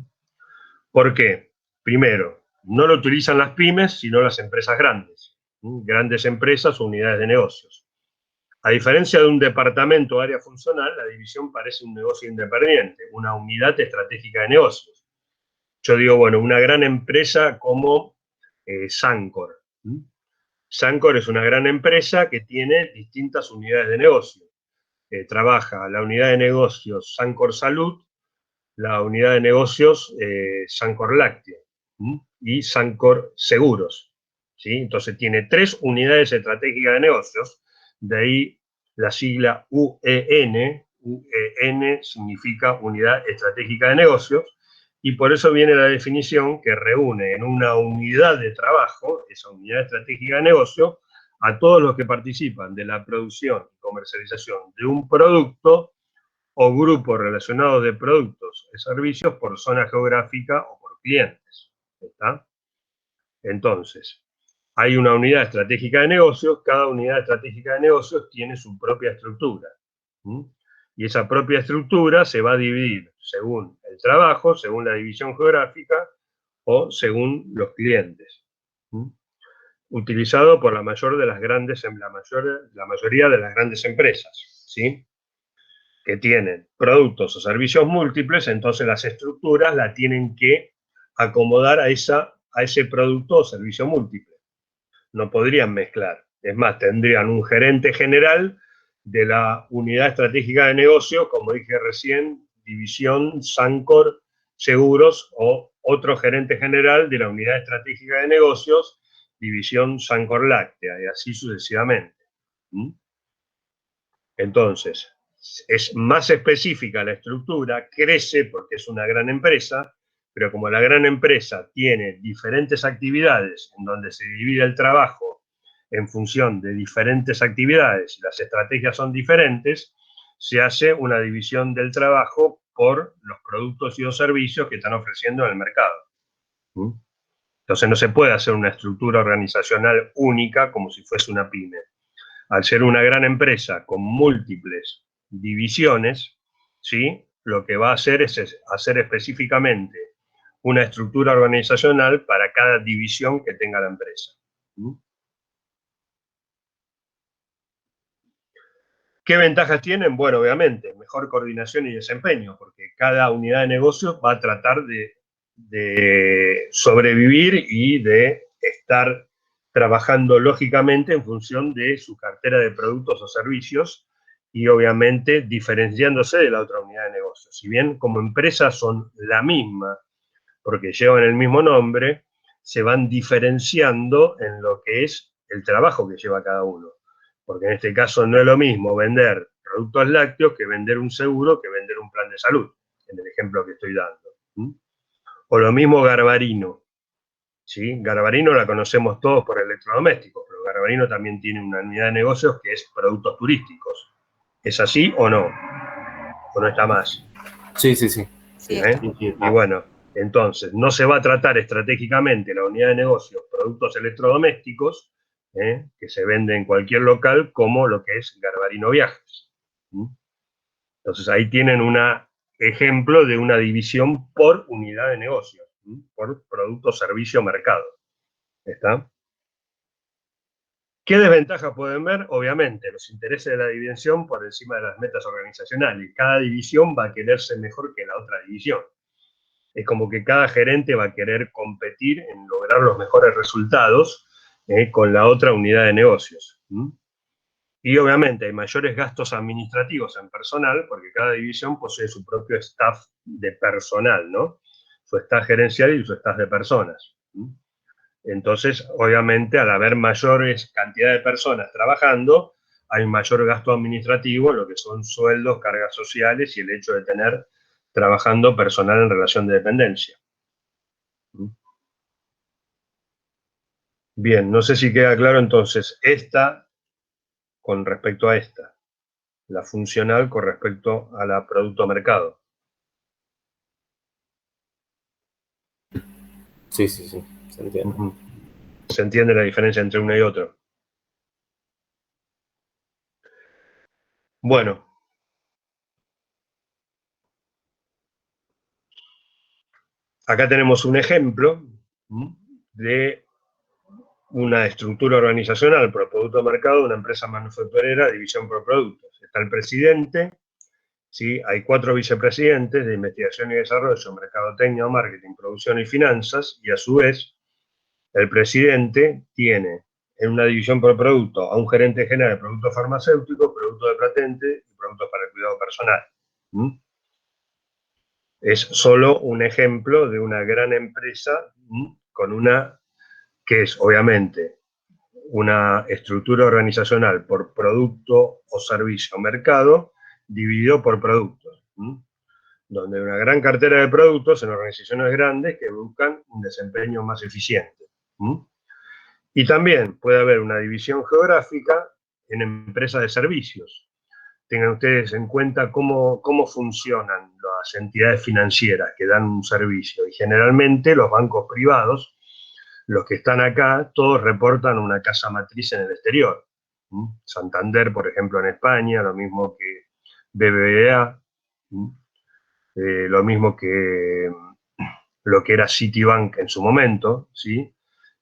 ¿Por qué? Primero, no lo utilizan las pymes, sino las empresas grandes, ¿sí? Grandes empresas o unidades de negocios. A diferencia de un departamento o área funcional, la división parece un negocio independiente, una unidad estratégica de negocios. Yo digo, bueno, una gran empresa como Sancor. Sancor es una gran empresa que tiene distintas unidades de negocio. Trabaja la unidad de negocios Sancor Salud, la unidad de negocios Sancor Lácteo y Sancor Seguros, ¿sí? Entonces tiene 3 unidades estratégicas de negocios, de ahí la sigla UEN. UEN significa Unidad Estratégica de Negocios, y por eso viene la definición que reúne en una unidad de trabajo, esa unidad estratégica de negocio, a todos los que participan de la producción y comercialización de un producto o grupos relacionados de productos y servicios por zona geográfica o por clientes. ¿Está? Entonces, hay una unidad estratégica de negocios, cada unidad estratégica de negocios tiene su propia estructura. Y esa propia estructura se va a dividir según el trabajo, según la división geográfica o según los clientes. Utilizado por la mayoría de las grandes empresas, ¿sí? Que tienen productos o servicios múltiples, entonces las estructuras la tienen que acomodar a ese producto o servicio múltiple. No podrían mezclar. Es más, tendrían un gerente general de la unidad estratégica de negocio, como dije recién, división Sancor Seguros, o otro gerente general de la unidad estratégica de negocios, división Sancor Láctea, y así sucesivamente. Entonces, es más específica la estructura, crece porque es una gran empresa, pero como la gran empresa tiene diferentes actividades en donde se divide el trabajo en función de diferentes actividades y las estrategias son diferentes, se hace una división del trabajo por los productos y los servicios que están ofreciendo en el mercado. Entonces no se puede hacer una estructura organizacional única como si fuese una pyme. Al ser una gran empresa con múltiples divisiones, ¿sí? Lo que va a hacer es hacer específicamente una estructura organizacional para cada división que tenga la empresa. ¿Qué ventajas tienen? Bueno, obviamente, mejor coordinación y desempeño, porque cada unidad de negocio va a tratar de sobrevivir y de estar trabajando lógicamente en función de su cartera de productos o servicios y obviamente diferenciándose de la otra unidad de negocio. Si bien como empresas son la misma, porque llevan el mismo nombre, se van diferenciando en lo que es el trabajo que lleva cada uno. Porque en este caso no es lo mismo vender productos lácteos que vender un seguro, que vender un plan de salud. en el ejemplo que estoy dando. O lo mismo Garbarino. ¿Sí? Garbarino la conocemos todos por electrodomésticos, pero Garbarino también tiene una unidad de negocios que es productos turísticos. ¿Es así o no? ¿O no está más? Sí, sí, sí. Sí, Y bueno, entonces, no se va a tratar estratégicamente la unidad de negocios productos electrodomésticos, que se vende en cualquier local, como lo que es Garbarino Viajes. Entonces, ahí tienen un ejemplo de una división por unidad de negocios, por producto, servicio, mercado. ¿Está? ¿Qué desventajas pueden ver? Obviamente, los intereses de la división por encima de las metas organizacionales. Cada división va a quererse mejor que la otra división. Es como que cada gerente va a querer competir en lograr los mejores resultados con la otra unidad de negocios. Y obviamente hay mayores gastos administrativos en personal, porque cada división posee su propio staff de personal, ¿no? Su staff gerencial y su staff de personas. Entonces, obviamente, al haber mayores cantidades de personas trabajando, hay un mayor gasto administrativo, lo que son sueldos, cargas sociales y el hecho de tener trabajando personal en relación de dependencia. Bien, no sé si queda claro entonces esta con respecto a esta, la funcional con respecto a la producto mercado. Sí, sí, sí, se entiende. ¿Se entiende la diferencia entre uno y otro? Bueno. Acá tenemos un ejemplo de una estructura organizacional por producto de mercado de una empresa manufacturera, división por productos. Está el presidente, ¿sí? Hay 4 vicepresidentes de investigación y desarrollo, mercadotecnia, marketing, producción y finanzas, y a su vez el presidente tiene en una división por producto a un gerente general de productos farmacéuticos, productos de patente y productos para el cuidado personal. Es solo un ejemplo de una gran empresa con una, que es obviamente una estructura organizacional por producto o servicio o mercado dividido por productos, donde hay una gran cartera de productos en organizaciones grandes que buscan un desempeño más eficiente. Y también puede haber una división geográfica en empresas de servicios. Tengan ustedes en cuenta cómo funcionan las entidades financieras que dan un servicio. Y generalmente los bancos privados, los que están acá, todos reportan una casa matriz en el exterior. Santander, por ejemplo, en España, lo mismo que BBVA, lo mismo que lo que era Citibank en su momento, ¿sí?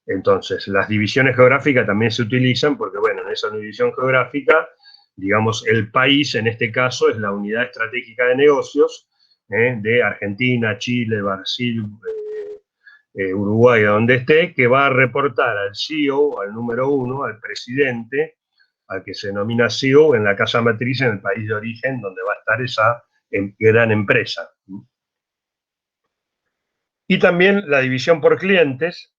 Entonces, las divisiones geográficas también se utilizan porque, bueno, en esa división geográfica, digamos, el país, en este caso, es la unidad estratégica de negocios de Argentina, Chile, Brasil, Uruguay, donde esté, que va a reportar al CEO, al número 1, al presidente, al que se denomina CEO en la casa matriz en el país de origen donde va a estar esa gran empresa. Y también la división por clientes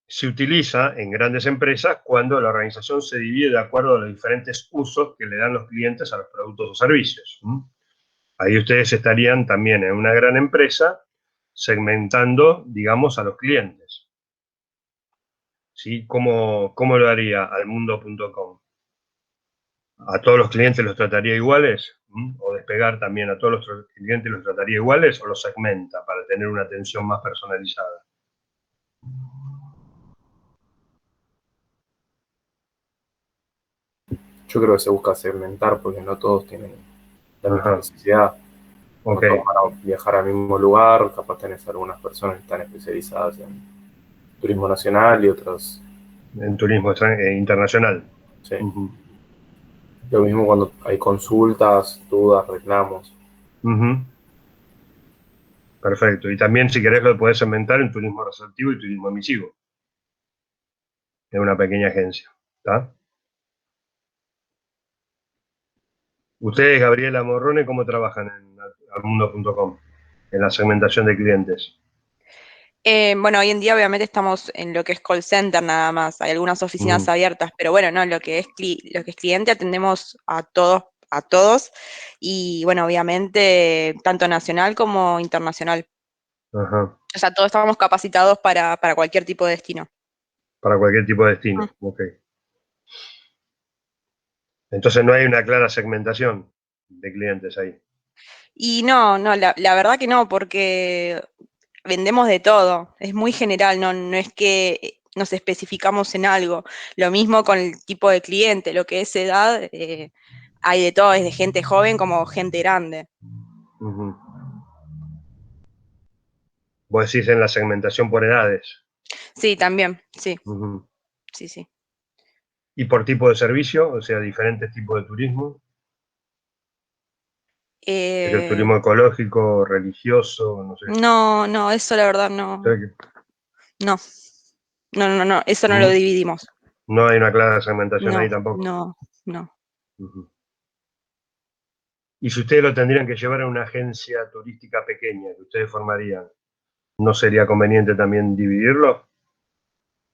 se utiliza en grandes empresas cuando la organización se divide de acuerdo a los diferentes usos que le dan los clientes a los productos o servicios. Ahí ustedes estarían también en una gran empresa segmentando, digamos, a los clientes. ¿Sí? ¿Cómo lo haría almundo.com? ¿A todos los clientes los trataría iguales? ¿O Despegar también a todos los clientes los trataría iguales o los segmenta para tener una atención más personalizada? Yo creo que se busca segmentar porque no todos tienen la misma necesidad. Okay. No todos van a viajar al mismo lugar, capaz tenés algunas personas que están especializadas en turismo nacional y otras en turismo internacional. Sí. Lo mismo cuando hay consultas, dudas, reclamos. Perfecto. Y también, si querés, lo podés segmentar en turismo receptivo y turismo emisivo. Es una pequeña agencia. ¿Está? Ustedes, Gabriela Morrone, ¿cómo trabajan en almundo.com? En la segmentación de clientes. Bueno, hoy en día obviamente estamos en lo que es call center nada más, hay algunas oficinas abiertas, pero bueno, no, lo que es cliente atendemos a todos a todos, y bueno, obviamente, tanto nacional como internacional. Ajá. O sea, todos estamos capacitados para cualquier tipo de destino. Para cualquier tipo de destino, ok. Entonces no hay una clara segmentación de clientes ahí. Y no, la verdad que no, porque vendemos de todo, es muy general, no es que nos especificamos en algo. Lo mismo con el tipo de cliente, lo que es edad, hay de todo, desde gente joven como gente grande. Uh-huh. Vos decís en la segmentación por edades. Sí, también, sí. Uh-huh. Sí. ¿Y por tipo de servicio? O sea, diferentes tipos de turismo. ¿El turismo ecológico, religioso? No sé. No, eso la verdad no. No, eso no lo dividimos. No hay una clara segmentación ahí tampoco. No. Uh-huh. Y si ustedes lo tendrían que llevar a una agencia turística pequeña que ustedes formarían, ¿no sería conveniente también dividirlo?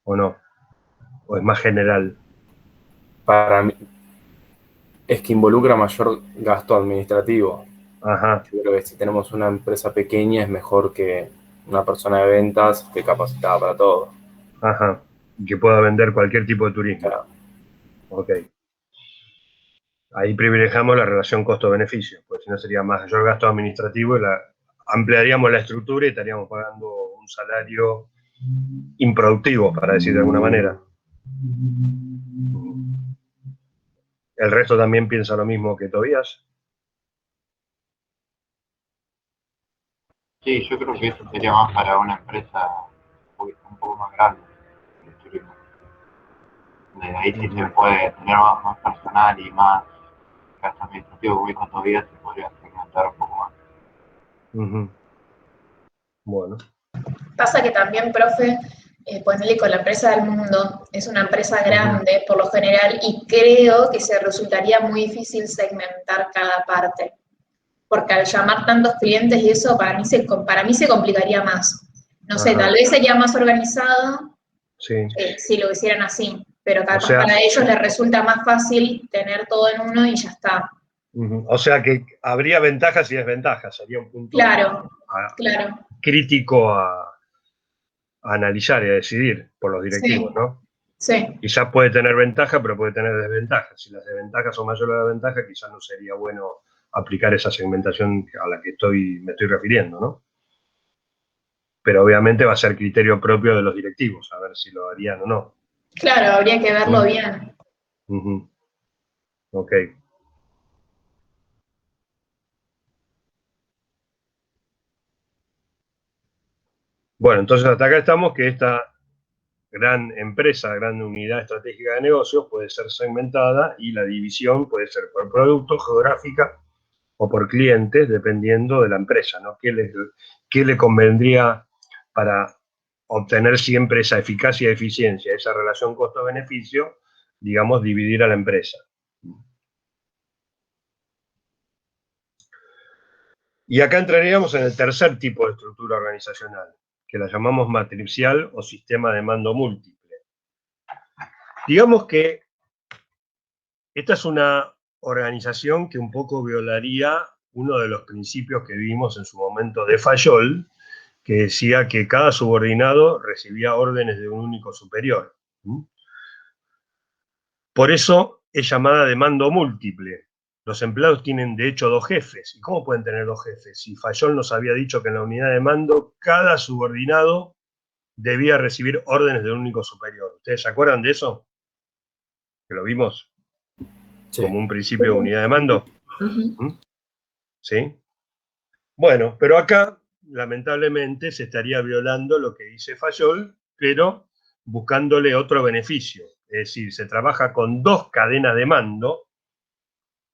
¿O no? ¿O es más general? Para mí, es que involucra mayor gasto administrativo. Ajá. Yo creo que si tenemos una empresa pequeña es mejor que una persona de ventas que capacitada para todo. Ajá. Y que pueda vender cualquier tipo de turismo. Claro. Ok. Ahí privilegiamos la relación costo-beneficio, porque si no sería mayor gasto administrativo y ampliaríamos la estructura y estaríamos pagando un salario improductivo, para decir de alguna manera. ¿El resto también piensa lo mismo que Tobías? Sí, yo creo que eso sería más para una empresa un poco más grande del turismo. De ahí sí se puede tener más personal y más gasto administrativo, como dijo Tobías, se podría segmentar un poco más. Bueno. Pasa que también, profe, ponerle con la empresa del mundo, es una empresa grande por lo general y creo que se resultaría muy difícil segmentar cada parte. Porque al llamar tantos clientes y eso para mí se complicaría más. No sé, tal vez sería más organizado si lo hicieran así, pero capaz para ellos les resulta más fácil tener todo en uno y ya está. O sea que habría ventajas y desventajas, sería un punto claro. crítico a analizar y a decidir por los directivos, ¿no? Sí. Quizás puede tener ventaja, pero puede tener desventajas. Si las desventajas son mayores a las ventajas, quizás no sería bueno aplicar esa segmentación a la que me estoy refiriendo, ¿no? Pero obviamente va a ser criterio propio de los directivos, a ver si lo harían o no. Claro, habría que verlo bien. Ok. Bueno, entonces hasta acá estamos que esta gran empresa, gran unidad estratégica de negocios puede ser segmentada y la división puede ser por producto, geográfica o por clientes, dependiendo de la empresa, ¿no? ¿Qué le convendría para obtener siempre esa eficacia y eficiencia, esa relación costo-beneficio, digamos, dividir a la empresa? Y acá entraríamos en el tercer tipo de estructura organizacional, que la llamamos matricial o sistema de mando múltiple. Digamos que esta es una organización que un poco violaría uno de los principios que vimos en su momento de Fayol, que decía que cada subordinado recibía órdenes de un único superior. Por eso es llamada de mando múltiple. Los empleados tienen de hecho dos jefes. ¿Y cómo pueden tener dos jefes? Si Fayol nos había dicho que en la unidad de mando cada subordinado debía recibir órdenes de un único superior. ¿Ustedes se acuerdan de eso? ¿Que lo vimos? Sí. Como un principio de unidad de mando. ¿Sí? Bueno, pero acá, lamentablemente, se estaría violando lo que dice Fayol, pero buscándole otro beneficio. Es decir, se trabaja con dos cadenas de mando,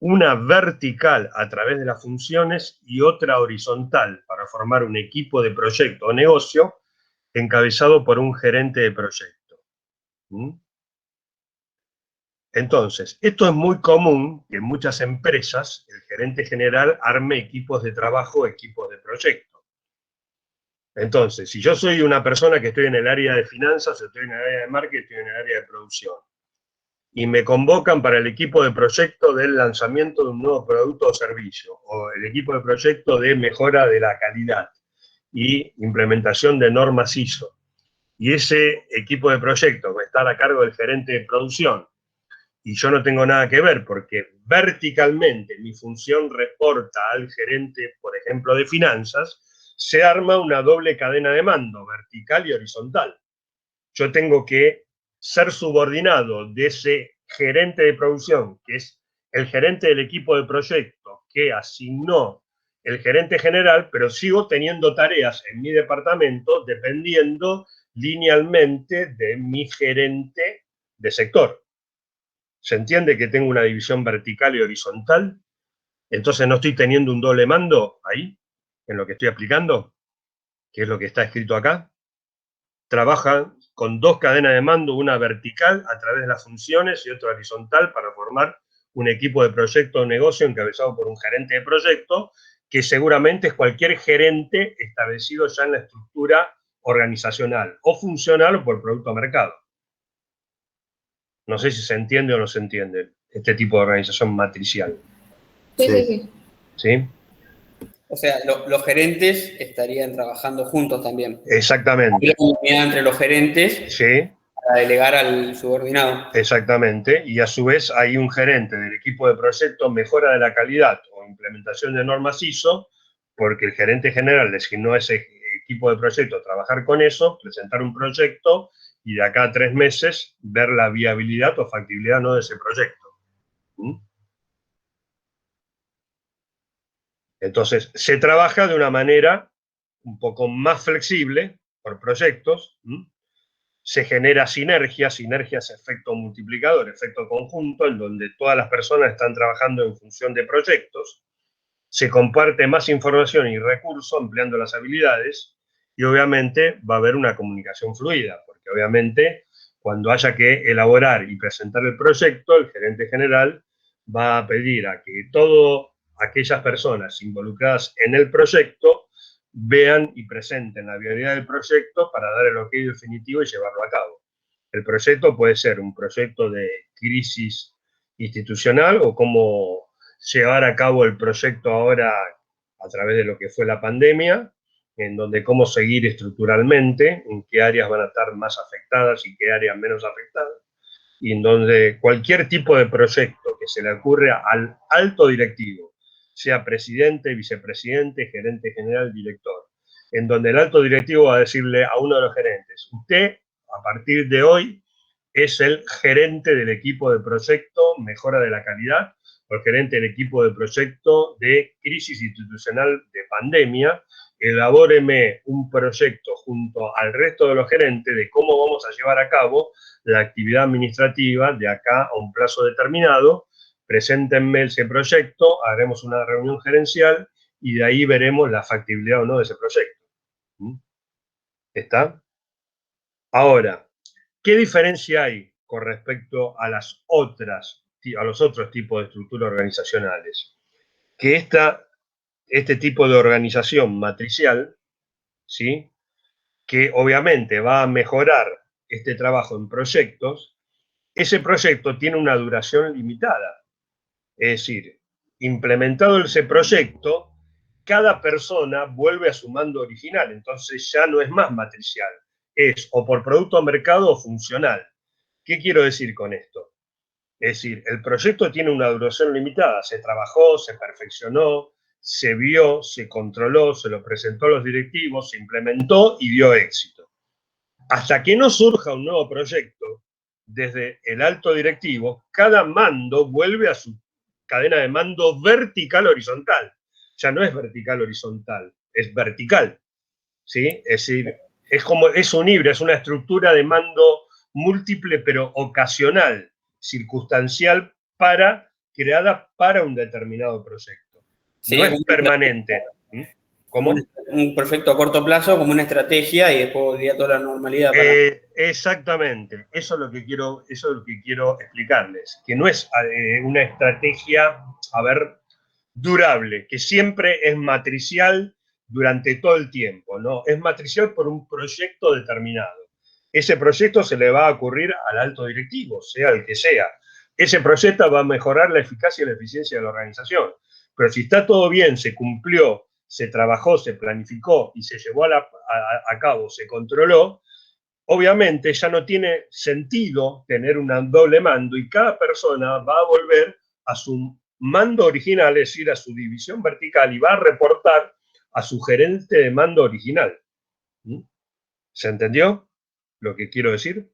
una vertical a través de las funciones y otra horizontal para formar un equipo de proyecto o negocio encabezado por un gerente de proyecto. Entonces, esto es muy común que en muchas empresas el gerente general arme equipos de trabajo, equipos de proyecto. Entonces, si yo soy una persona que estoy en el área de finanzas, estoy en el área de marketing, estoy en el área de producción, y me convocan para el equipo de proyecto del lanzamiento de un nuevo producto o servicio, o el equipo de proyecto de mejora de la calidad y implementación de normas ISO. Y ese equipo de proyecto va a estar a cargo del gerente de producción, y yo no tengo nada que ver porque verticalmente mi función reporta al gerente, por ejemplo, de finanzas, se arma una doble cadena de mando, vertical y horizontal. Yo tengo que ser subordinado de ese gerente de producción, que es el gerente del equipo de proyecto que asignó el gerente general, pero sigo teniendo tareas en mi departamento dependiendo linealmente de mi gerente de sector. ¿Se entiende que tengo una división vertical y horizontal? Entonces no estoy teniendo un doble mando ahí, en lo que estoy aplicando, que es lo que está escrito acá. Trabajan con dos cadenas de mando, una vertical a través de las funciones y otra horizontal para formar un equipo de proyecto o negocio encabezado por un gerente de proyecto, que seguramente es cualquier gerente establecido ya en la estructura organizacional, o funcional o por producto a mercado. No sé si se entiende o no se entiende este tipo de organización matricial. Sí. ¿Sí? O sea, los gerentes estarían trabajando juntos también. Exactamente. Hay una unidad entre los gerentes, sí, para delegar al subordinado. Exactamente. Y a su vez hay un gerente del equipo de proyecto mejora de la calidad o implementación de normas ISO, porque el gerente general designó a ese equipo de proyecto a trabajar con eso, presentar un proyecto y de acá a 3 meses ver la viabilidad o factibilidad no de ese proyecto. ¿Mm? Entonces, se trabaja de una manera un poco más flexible por proyectos. ¿Mm? Se genera sinergias efecto multiplicador, efecto conjunto, en donde todas las personas están trabajando en función de proyectos, se comparte más información y recursos empleando las habilidades y obviamente va a haber una comunicación fluida, porque obviamente cuando haya que elaborar y presentar el proyecto, el gerente general va a pedir a que todas aquellas personas involucradas en el proyecto vean y presenten la viabilidad del proyecto para dar el ok definitivo y llevarlo a cabo. El proyecto puede ser un proyecto de crisis institucional o cómo llevar a cabo el proyecto ahora a través de lo que fue la pandemia, en donde cómo seguir estructuralmente, en qué áreas van a estar más afectadas y qué áreas menos afectadas, y en donde cualquier tipo de proyecto que se le ocurre al alto directivo, sea presidente, vicepresidente, gerente general, director, en donde el alto directivo va a decirle a uno de los gerentes, usted, a partir de hoy, es el gerente del equipo de proyecto mejora de la calidad, o el gerente del equipo de proyecto de crisis institucional de pandemia, elabóreme un proyecto junto al resto de los gerentes de cómo vamos a llevar a cabo la actividad administrativa de acá a un plazo determinado, preséntenme ese proyecto, haremos una reunión gerencial y de ahí veremos la factibilidad o no de ese proyecto. ¿Está? Ahora, ¿qué diferencia hay con respecto a los otros tipos de estructuras organizacionales? Que este tipo de organización matricial, ¿sí?, que obviamente va a mejorar este trabajo en proyectos, ese proyecto tiene una duración limitada. Es decir, implementado ese proyecto, cada persona vuelve a su mando original, entonces ya no es más matricial, es o por producto a mercado o funcional. ¿Qué quiero decir con esto? Es decir, el proyecto tiene una duración limitada, se trabajó, se perfeccionó, se vio, se controló, se lo presentó a los directivos, se implementó y dio éxito. Hasta que no surja un nuevo proyecto, desde el alto directivo, cada mando vuelve a su cadena de mando vertical horizontal. Ya no es vertical horizontal, es vertical. ¿Sí? Es decir, es un híbrido, es una estructura de mando múltiple pero ocasional, circunstancial, creada para un determinado proyecto. Sí, no es permanente. ¿Cómo? Un proyecto a corto plazo, como una estrategia, y después volvía toda la normalidad. Exactamente, eso es lo que quiero explicarles, que no es una estrategia, durable, que siempre es matricial durante todo el tiempo, ¿no? Es matricial por un proyecto determinado. Ese proyecto se le va a ocurrir al alto directivo, sea el que sea. ese proyecto va a mejorar la eficacia y la eficiencia de la organización. Pero si está todo bien, se cumplió, se trabajó, se planificó y se llevó a cabo, se controló, obviamente ya no tiene sentido tener un doble mando y cada persona va a volver a su mando original, es decir, a su división vertical, y va a reportar a su gerente de mando original. ¿Se entendió lo que quiero decir?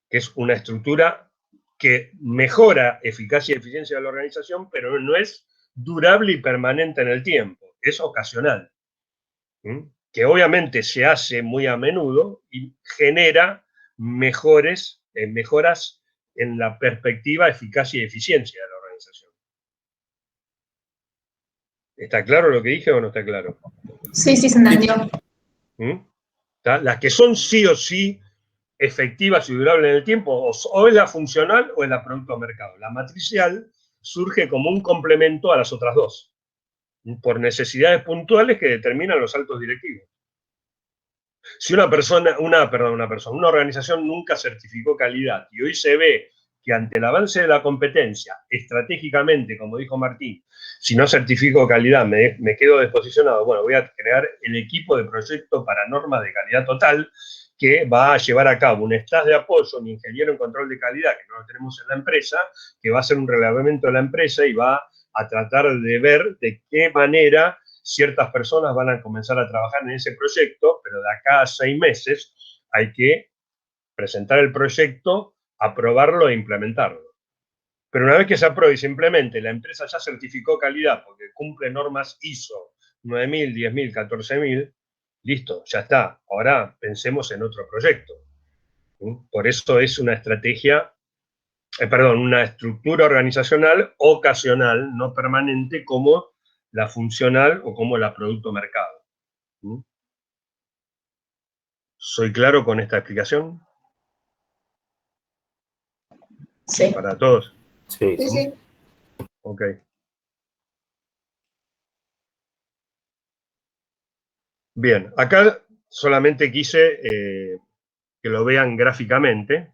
Que es una estructura que mejora eficacia y eficiencia de la organización, pero no es durable y permanente en el tiempo, es ocasional. Que obviamente se hace muy a menudo y genera mejoras en la perspectiva eficacia y eficiencia de la organización. ¿Está claro lo que dije o no está claro? Sí, sí, se entendió. Las que son sí o sí efectivas y durables en el tiempo, o es la funcional o es la producto mercado. La matricial surge como un complemento a las otras dos, por necesidades puntuales que determinan los altos directivos. Si una organización nunca certificó calidad y hoy se ve que ante el avance de la competencia, estratégicamente, como dijo Martín, si no certifico calidad me quedo desposicionado, bueno, voy a crear el equipo de proyecto para normas de calidad total que va a llevar a cabo un staff de apoyo, un ingeniero en control de calidad, que no lo tenemos en la empresa, que va a hacer un relevamiento de la empresa y va a tratar de ver de qué manera ciertas personas van a comenzar a trabajar en ese proyecto, pero de acá a 6 meses hay que presentar el proyecto, aprobarlo e implementarlo. Pero una vez que se apruebe y se implemente, la empresa ya certificó calidad porque cumple normas ISO 9000, 10000, 14000, listo, ya está. Ahora pensemos en otro proyecto. Por eso es una una estructura organizacional ocasional, no permanente, como la funcional o como la producto mercado. ¿Soy claro con esta explicación? Sí. ¿Para todos? Sí. Sí, sí. Ok. Bien, acá solamente quise que lo vean gráficamente,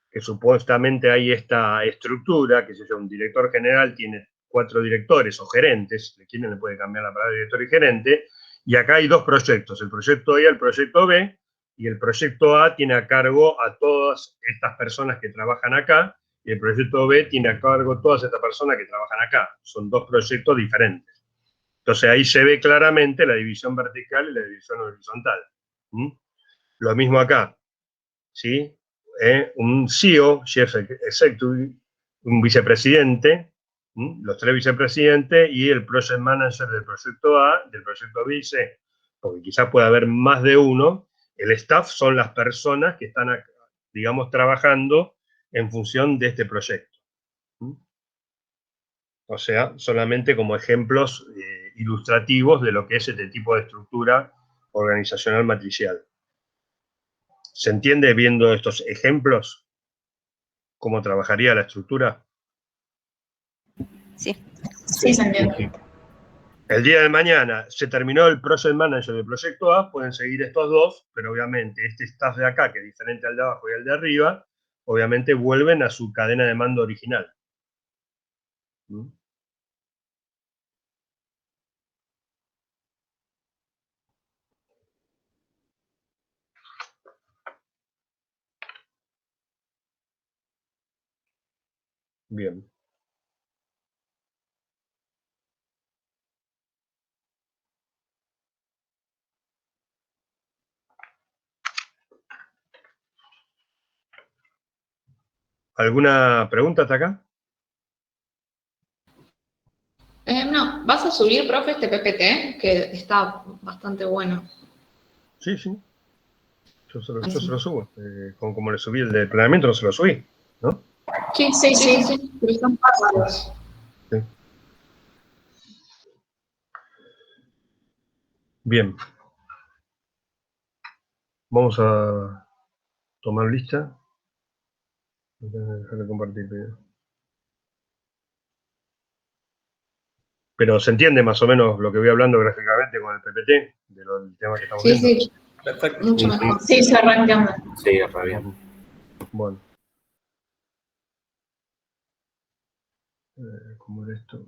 que supuestamente hay esta estructura, que se llama un director general, tiene 4 directores o gerentes, de quienes le puede cambiar la palabra director y gerente, y acá hay 2 proyectos, el proyecto A y el proyecto B, y el proyecto A tiene a cargo a todas estas personas que trabajan acá, y el proyecto B tiene a cargo todas estas personas que trabajan acá. Son 2 proyectos diferentes. Entonces ahí se ve claramente la división vertical y la división horizontal. Lo mismo acá, ¿sí? Un CEO, Chief Executive, un vicepresidente, los 3 vicepresidentes y el Project Manager del proyecto A, del proyecto B y C, porque quizás pueda haber más de uno. El staff son las personas que están, digamos, trabajando en función de este proyecto. O sea, solamente como ejemplos ilustrativos de lo que es este tipo de estructura organizacional matricial. ¿Se entiende viendo estos ejemplos cómo trabajaría la estructura? Sí. Sí, se entiende. El día de mañana se terminó el Project Manager del proyecto A, pueden seguir estos 2, pero obviamente este staff de acá, que es diferente al de abajo y al de arriba, obviamente vuelven a su cadena de mando original. Bien. ¿Alguna pregunta hasta acá? No, ¿vas a subir, profe, este PPT? Que está bastante bueno. Sí, sí. Yo se lo subo. Como le subí el de planeamiento, no se lo subí, ¿no? Sí, sí, sí. Pero están pasados. Sí. Bien. Vamos a tomar lista. Dejar de compartir. Pero se entiende más o menos lo que voy hablando gráficamente con el PPT, del tema que estamos viendo. Sí, Perfecto. mucho mejor. Sí, se arranca. Sí, re bien. Bueno. ¿Cómo era esto?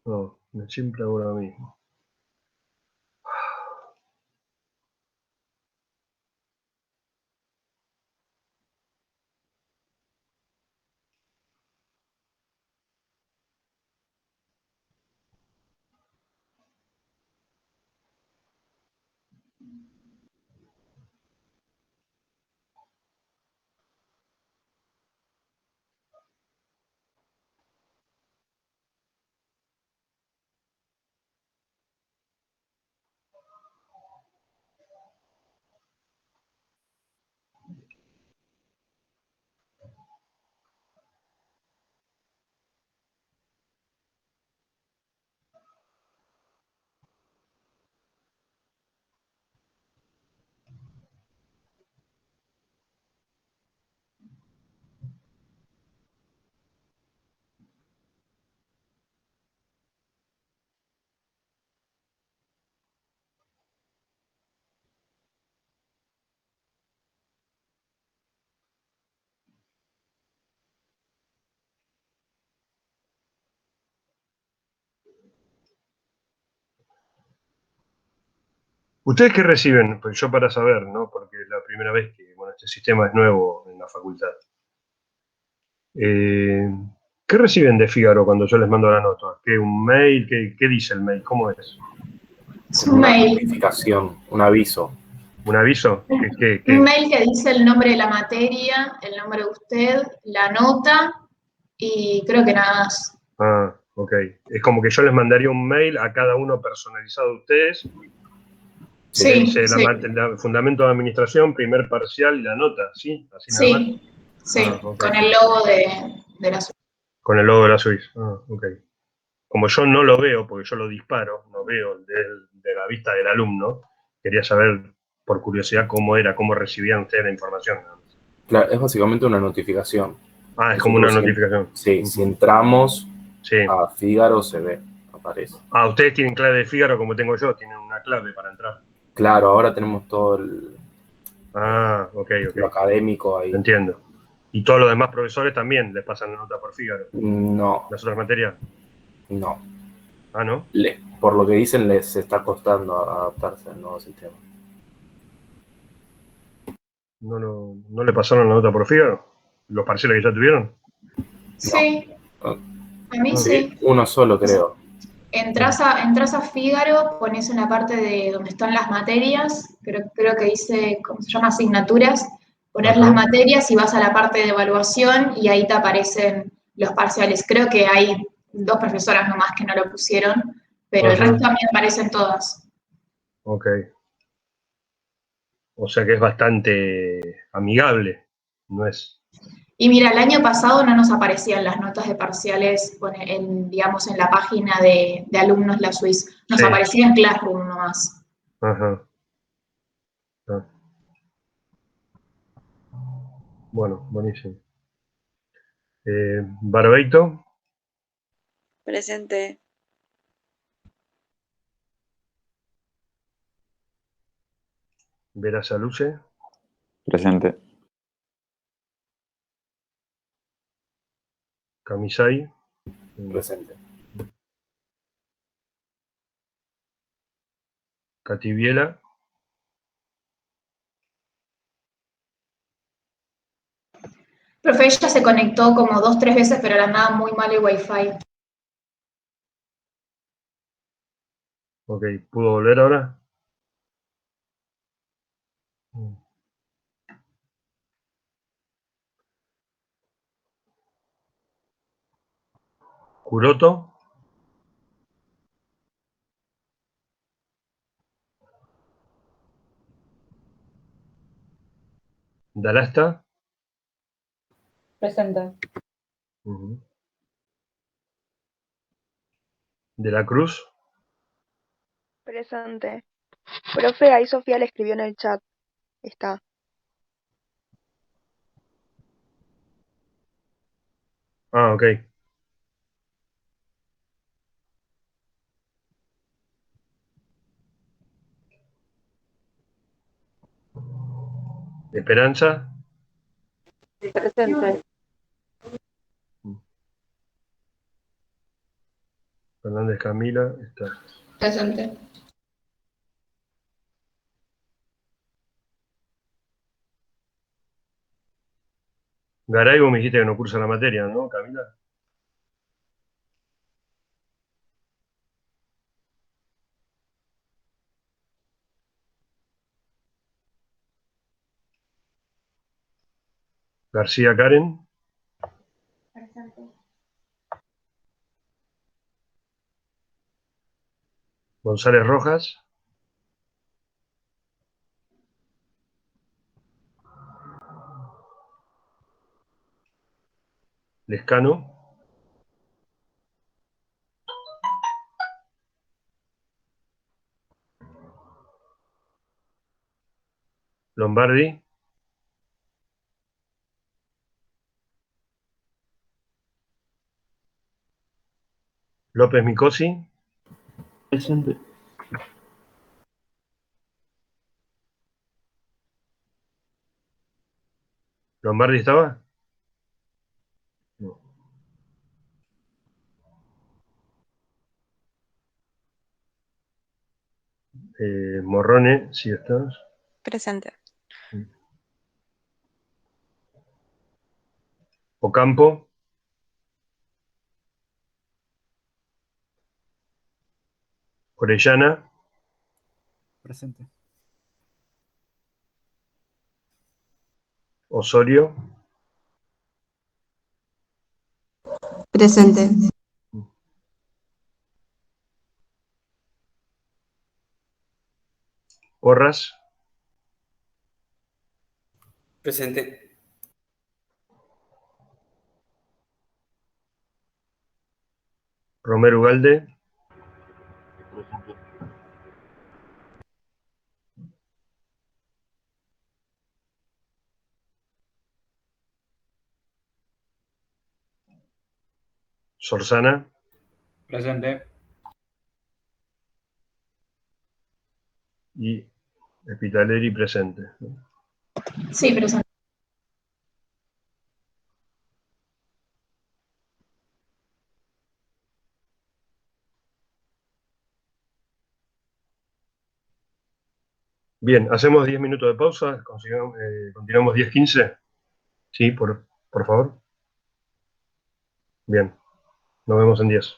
No, siempre hago lo mismo. ¿Ustedes qué reciben? Pues yo para saber, ¿no? Porque es la primera vez que, bueno, este sistema es nuevo en la facultad. ¿Qué reciben de Fígaro cuando yo les mando la nota? ¿Qué, un mail? ¿Qué dice el mail? ¿Cómo es? Es Como un una mail. notificación, un aviso. ¿Un aviso? Un mail que dice el nombre de la materia, el nombre de usted, la nota y creo que nada más. Ah, ok. Es como que yo les mandaría un mail a cada uno personalizado de ustedes. Sí, Que dice sí, fundamento de administración, primer parcial y la nota, ¿sí? Así nada más. sí, sí, Ah, ok. con el logo de la Con el logo de la Suiza. Ah, ok. Como yo no lo veo, porque yo lo disparo, no veo de la vista del alumno, quería saber, por curiosidad, cómo era, cómo recibían ustedes la información. Claro, es básicamente una notificación. Ah, es como una Nosotros, notificación. Sí, si entramos Sí. a Fígaro se ve, aparece. Ah, ustedes tienen clave de Fígaro como tengo yo, tienen una clave para entrar. Claro, ahora tenemos todo Ah, ok, ok. lo académico ahí. Entiendo. ¿Y todos los demás profesores también les pasan la nota por Fígaro? No, ¿Las otras materias? no. Ah, ¿no? Por lo que dicen, les está costando adaptarse al nuevo sistema. ¿No le pasaron la nota por Fígaro? ¿Los parciales que ya tuvieron? Sí, No. a mí Sí, sí. uno solo creo. Entras a Fígaro, pones en la parte de donde están las materias, creo que dice, ¿cómo se llama? Asignaturas, poner las Ajá. materias y vas a la parte de evaluación y ahí te aparecen los parciales. Creo que hay 2 profesoras nomás que no lo pusieron, pero el Ajá. resto también aparecen todas. Ok. O sea que es bastante amigable, ¿no es? Y mira, el año pasado no nos aparecían las notas de parciales, digamos, en la página de alumnos La Suisse. Nos Sí. aparecía en Classroom nomás. Ajá. Ah. Bueno, buenísimo. Barbeito, Presente. Verasaluce, Presente. Camisay, Presente. Cativiela, Profe, ella se conectó como 2, 3 veces, pero le andaba muy mal el wifi. ok, ¿pudo volver ahora? Curoto, Dalasta, Presente. De la Cruz, Presente. Profe, ahí Sofía le escribió en el chat. Está. ah, ok, Esperanza, Presente. Fernández Camila, está. Presente. Garay, vos me dijiste que no cursa la materia, ¿no, Camila? García Karen. Presente. González Rojas. Lescano. Lombardi. López Micosi. Presente. ¿Lombardi estaba? No. Morrone, sí estás. Presente. Ocampo. Orellana. Presente. Osorio. Presente. Porras. Presente. Romero Ugalde. Sorzana. Presente. Y Spitaleri presente. Sí, presente. Bien, hacemos 10 minutos de pausa, continuamos 10-15. Sí, por favor. Bien, nos vemos en 10.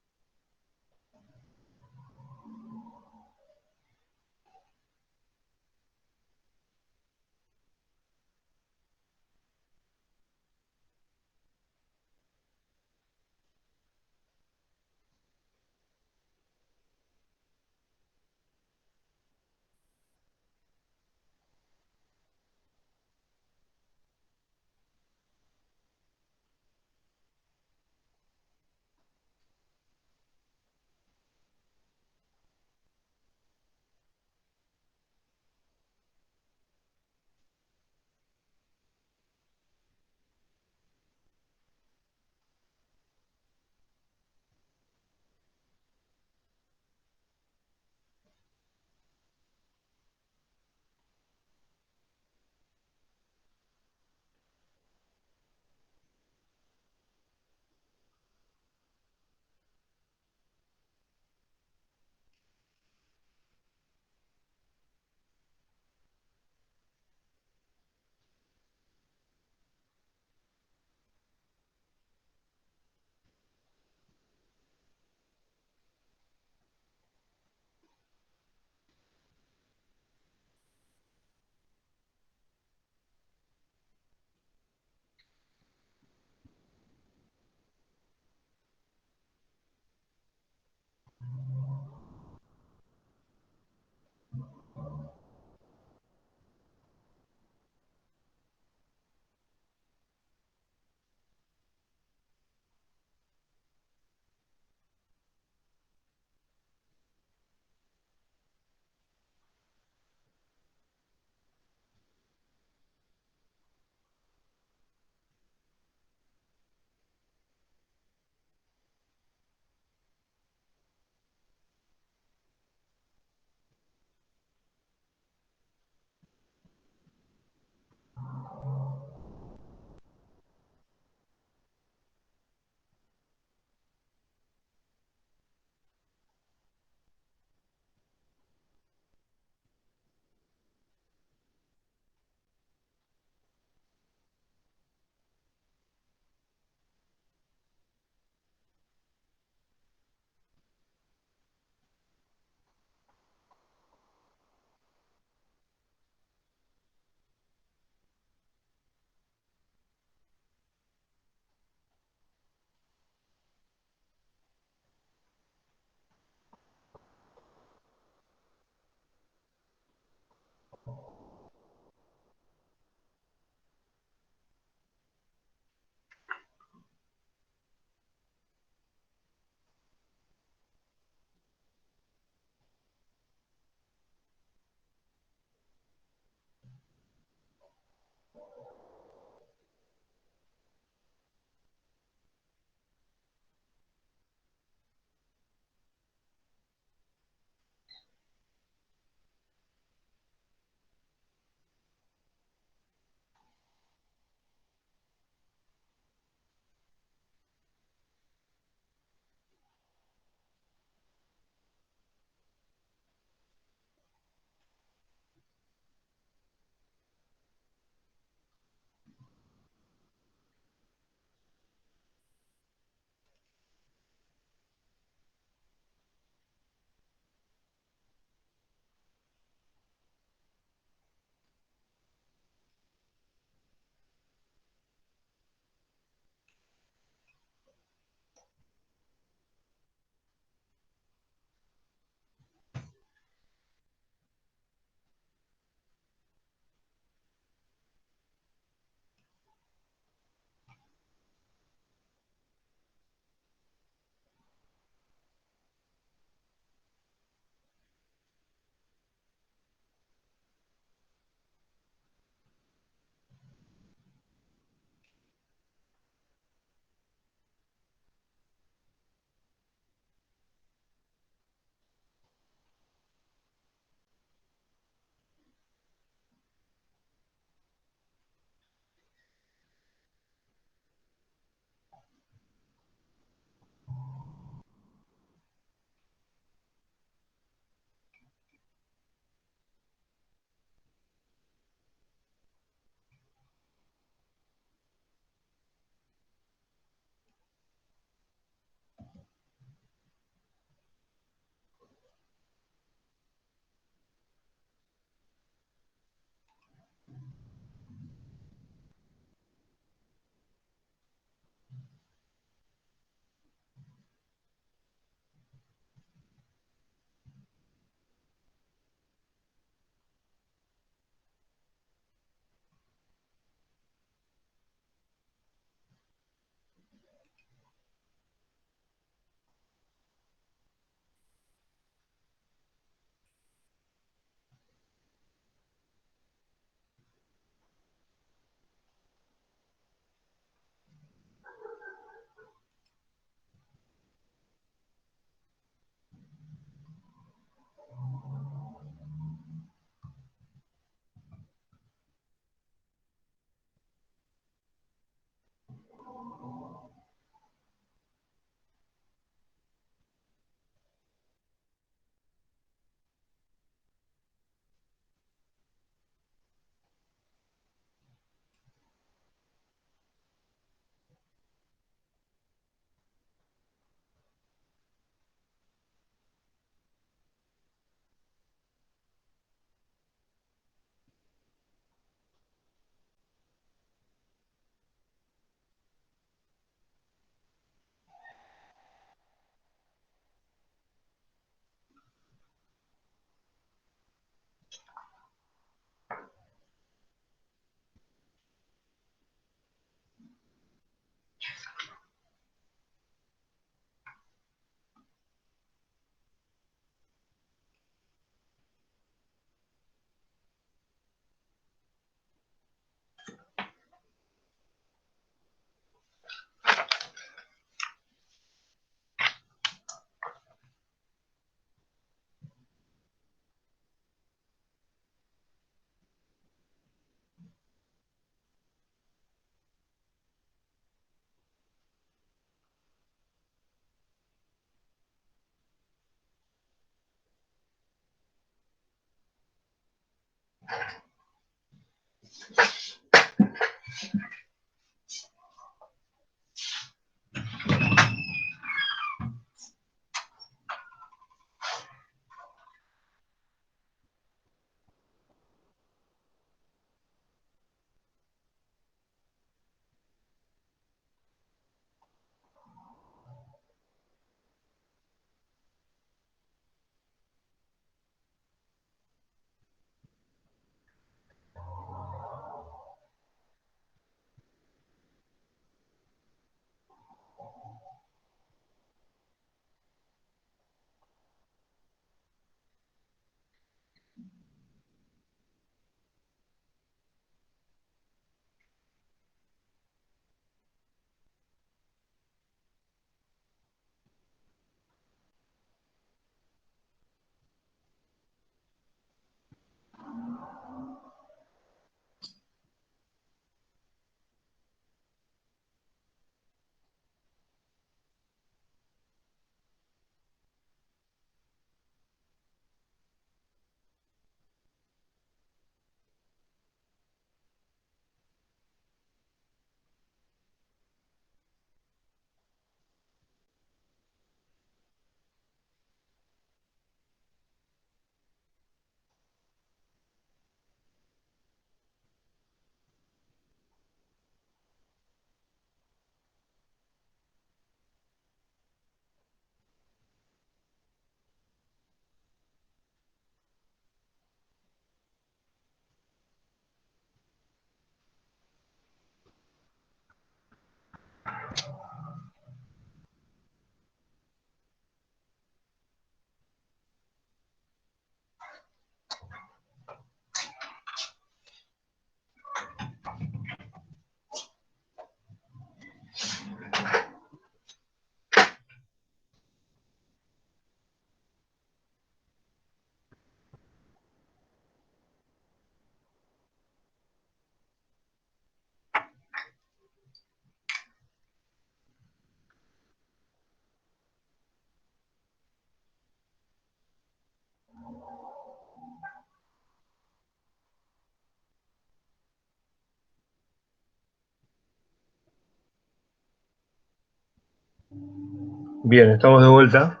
Bien, estamos de vuelta.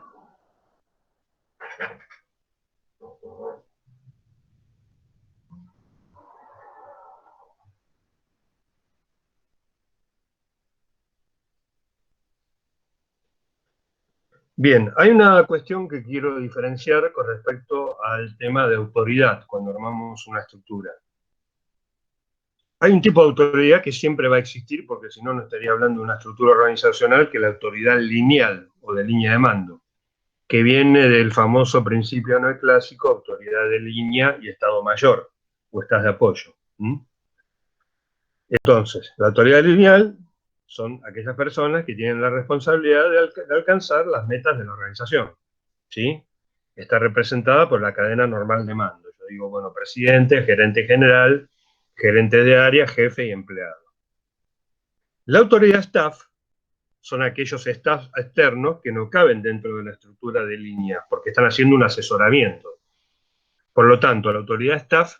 Bien, hay una cuestión que quiero diferenciar con respecto al tema de autoridad cuando armamos una estructura. Hay un tipo de autoridad que siempre va a existir, porque si no, no estaría hablando de una estructura organizacional, que es la autoridad lineal o de línea de mando, que viene del famoso principio neoclásico, autoridad de línea y estado mayor, o estás de apoyo. Entonces, la autoridad lineal son aquellas personas que tienen la responsabilidad de alcanzar las metas de la organización, ¿sí? Está representada por la cadena normal de mando. Yo digo, bueno, presidente, gerente general, gerente de área, jefe y empleado. La autoridad staff son aquellos staff externos que no caben dentro de la estructura de línea, porque están haciendo un asesoramiento. Por lo tanto, la autoridad staff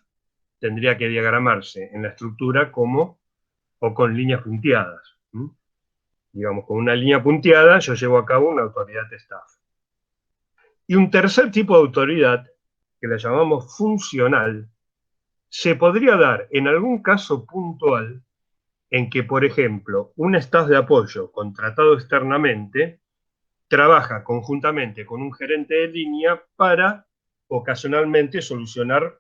tendría que diagramarse en la estructura como o con líneas punteadas. Digamos, con una línea punteada yo llevo a cabo una autoridad staff. Y un tercer tipo de autoridad, que la llamamos funcional, se podría dar en algún caso puntual en que, por ejemplo, un staff de apoyo contratado externamente trabaja conjuntamente con un gerente de línea para ocasionalmente solucionar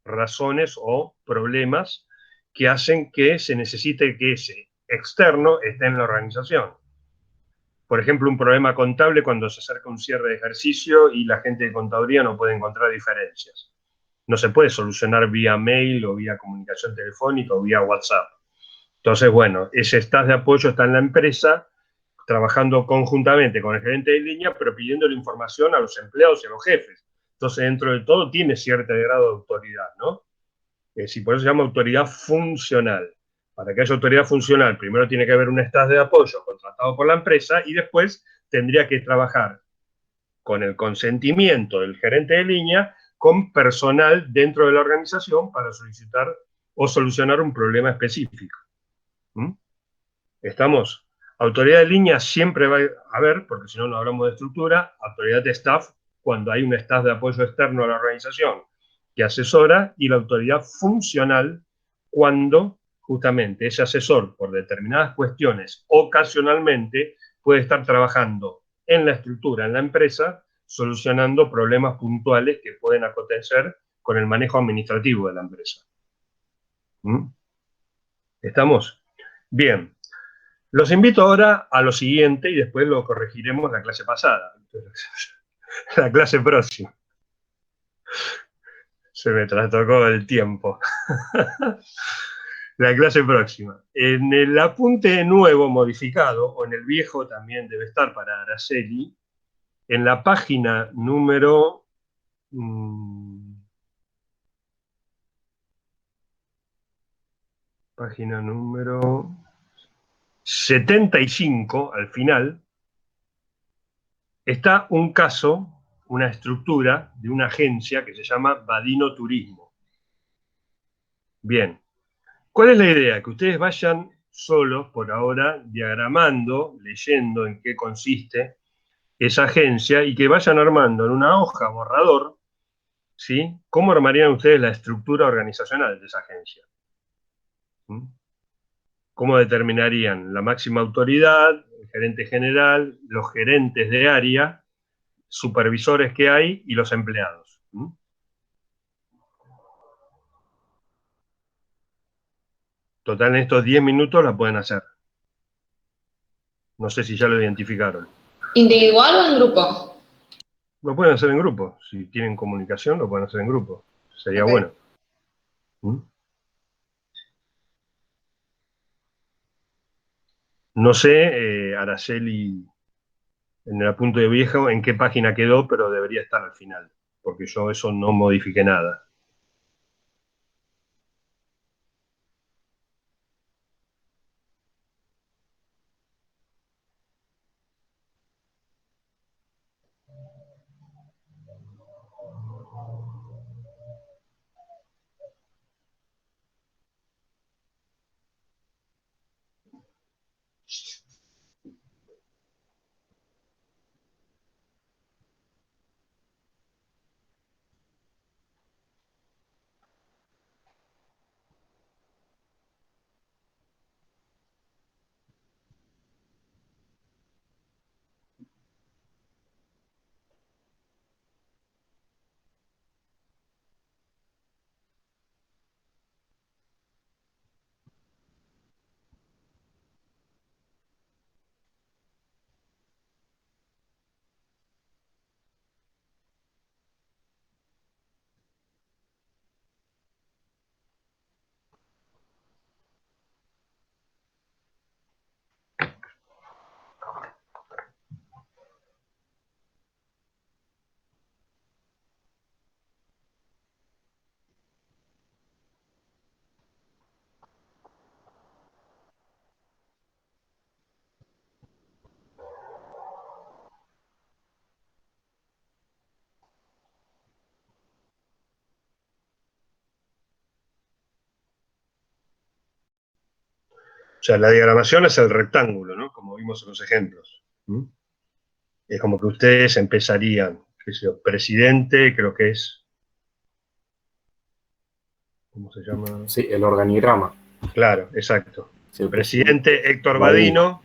razones o problemas que hacen que se necesite que ese externo esté en la organización. Por ejemplo, un problema contable cuando se acerca un cierre de ejercicio y la gente de contaduría no puede encontrar diferencias. No se puede solucionar vía mail o vía comunicación telefónica o vía WhatsApp. Entonces, bueno, ese staff de apoyo está en la empresa trabajando conjuntamente con el gerente de línea, pero pidiendo la información a los empleados y a los jefes. Entonces, dentro de todo, tiene cierto grado de autoridad, ¿no? Si por eso se llama autoridad funcional. Para que haya autoridad funcional, primero tiene que haber un staff de apoyo contratado por la empresa y después tendría que trabajar con el consentimiento del gerente de línea con personal dentro de la organización para solicitar o solucionar un problema específico. ¿Mm? ¿Estamos? Autoridad de línea siempre va a haber, porque si no, no hablamos de estructura, autoridad de staff, cuando hay un staff de apoyo externo a la organización que asesora, y la autoridad funcional, cuando justamente ese asesor, por determinadas cuestiones, ocasionalmente puede estar trabajando en la estructura, en la empresa, solucionando problemas puntuales que pueden acontecer con el manejo administrativo de la empresa. ¿Mm? ¿Estamos? Bien. Los invito ahora a lo siguiente y después lo corregiremos la clase pasada. La clase próxima. Se me trastocó el tiempo. La clase próxima. En el apunte nuevo modificado, o en el viejo también debe estar para Araceli, en la página número... página número 75, al final, está un caso, una estructura de una agencia que se llama Badino Turismo. Bien, ¿cuál es la idea? Que ustedes vayan solos, por ahora, diagramando, leyendo en qué consiste esa agencia y que vayan armando en una hoja borrador, ¿sí? ¿Cómo armarían ustedes la estructura organizacional de esa agencia? ¿Mm? ¿Cómo determinarían la máxima autoridad, el gerente general, los gerentes de área, supervisores que hay y los empleados? ¿Mm? Total, en estos 10 minutos la pueden hacer. No sé si ya lo identificaron. ¿Individual o en grupo? Lo pueden hacer en grupo. Si tienen comunicación, lo pueden hacer en grupo. Sería Ok. bueno. ¿Mm? No sé, Araceli, en el apunte de viejo, en qué página quedó, pero debería estar al final, porque yo eso no modifiqué nada. O sea, la diagramación es el rectángulo, ¿no? Como vimos en los ejemplos. ¿Mm? Es como que ustedes empezarían, qué sé yo, presidente, creo que es... ¿Cómo se llama? Sí, el organigrama. Claro, exacto. Sí, Presidente Héctor Badino,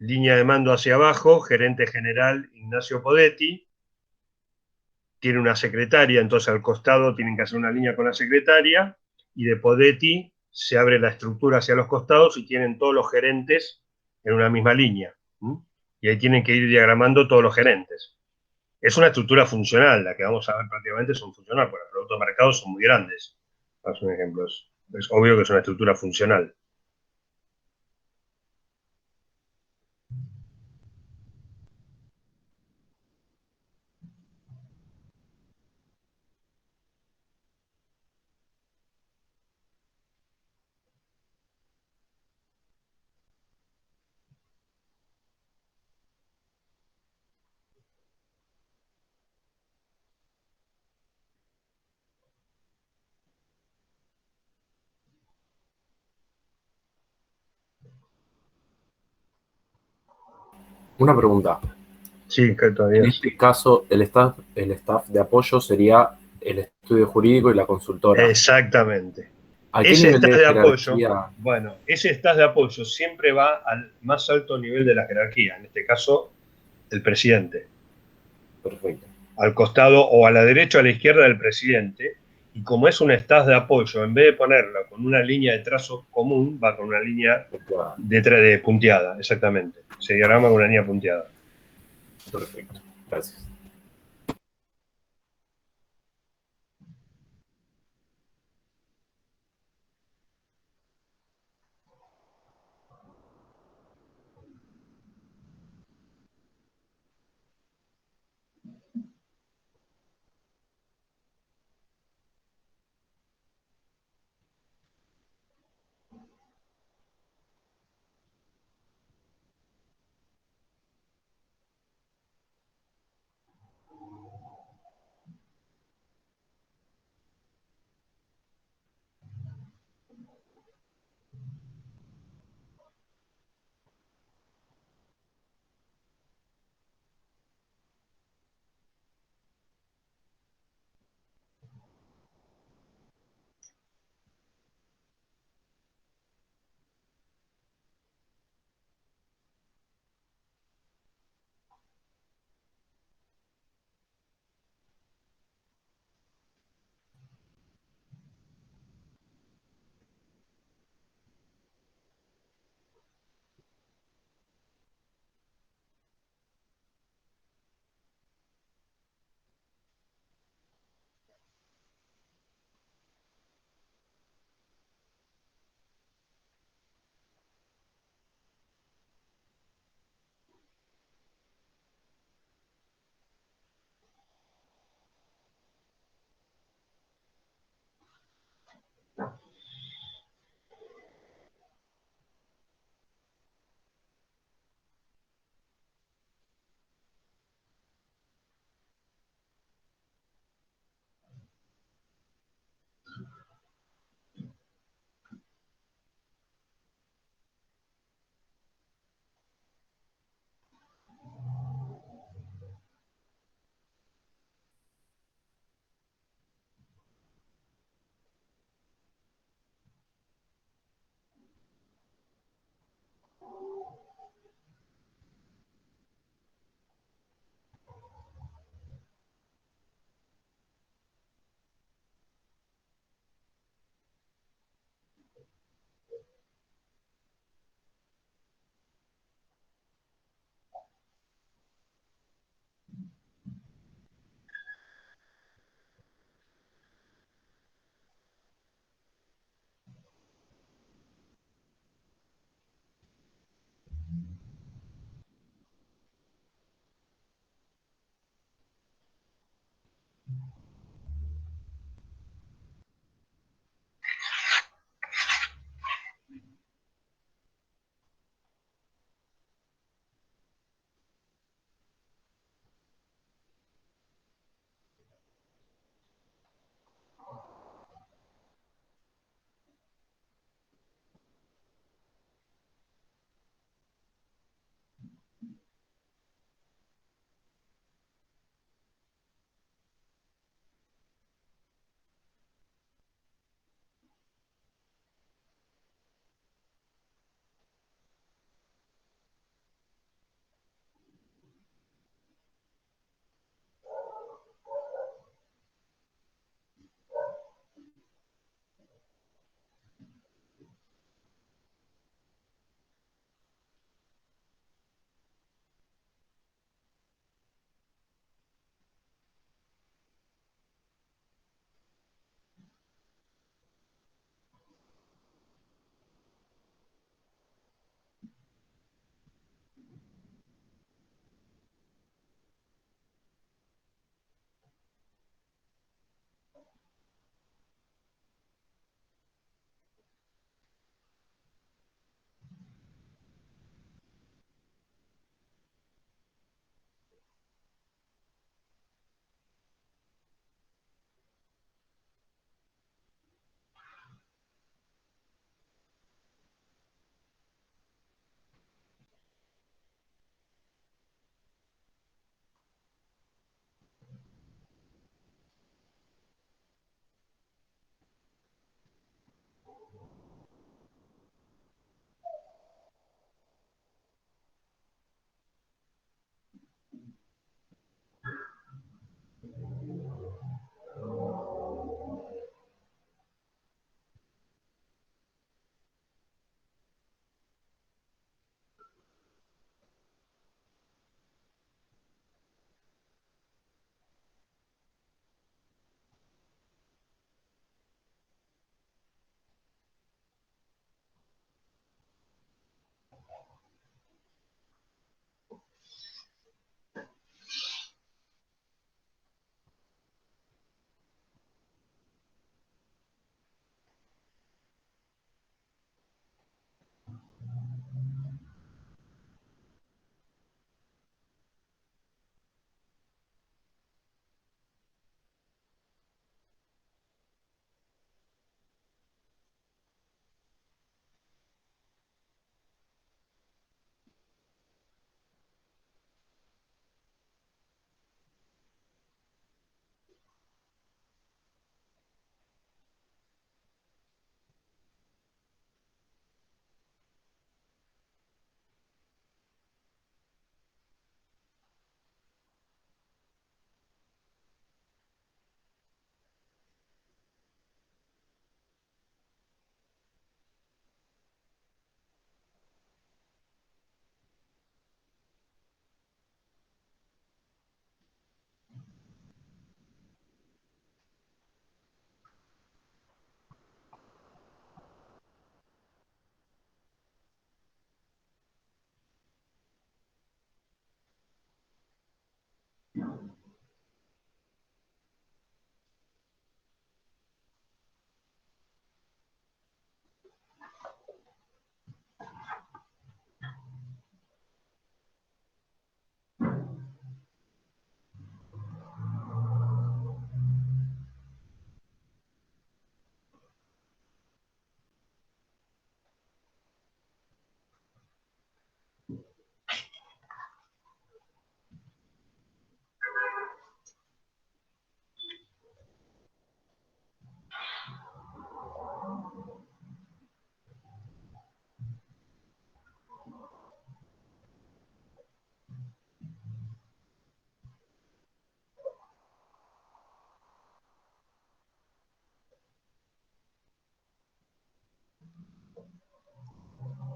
línea de mando hacia abajo, gerente general Ignacio Podetti, tiene una secretaria, entonces al costado tienen que hacer una línea con la secretaria, y de Podetti se abre la estructura hacia los costados y tienen todos los gerentes en una misma línea. ¿Mm? Y ahí tienen que ir diagramando todos los gerentes. Es una estructura funcional, la que vamos a ver prácticamente son funcional, porque los productos de mercado son muy grandes. Es un ejemplo, es obvio que es una estructura funcional. Una pregunta. Sí, que todavía. En este caso, el staff de apoyo sería el estudio jurídico y la consultora. Exactamente. ¿A qué Ese nivel staff de de apoyo, jerarquía? bueno, ese staff de apoyo siempre va al más alto nivel de la jerarquía, en este caso, el presidente. Perfecto. Al costado o a la derecha o a la izquierda del presidente, y como es un staff de apoyo, en vez de ponerlo con una línea de trazo común, va con una línea de punteada, exactamente. Se diagrama con una línea punteada. Perfecto, gracias.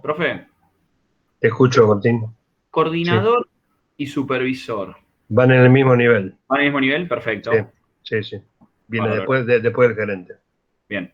Profe, Te escucho, Martín. coordinador y supervisor. Van en el mismo nivel. ¿Van al mismo nivel? Perfecto. Sí. Viene Bárbaro. después del gerente. Bien.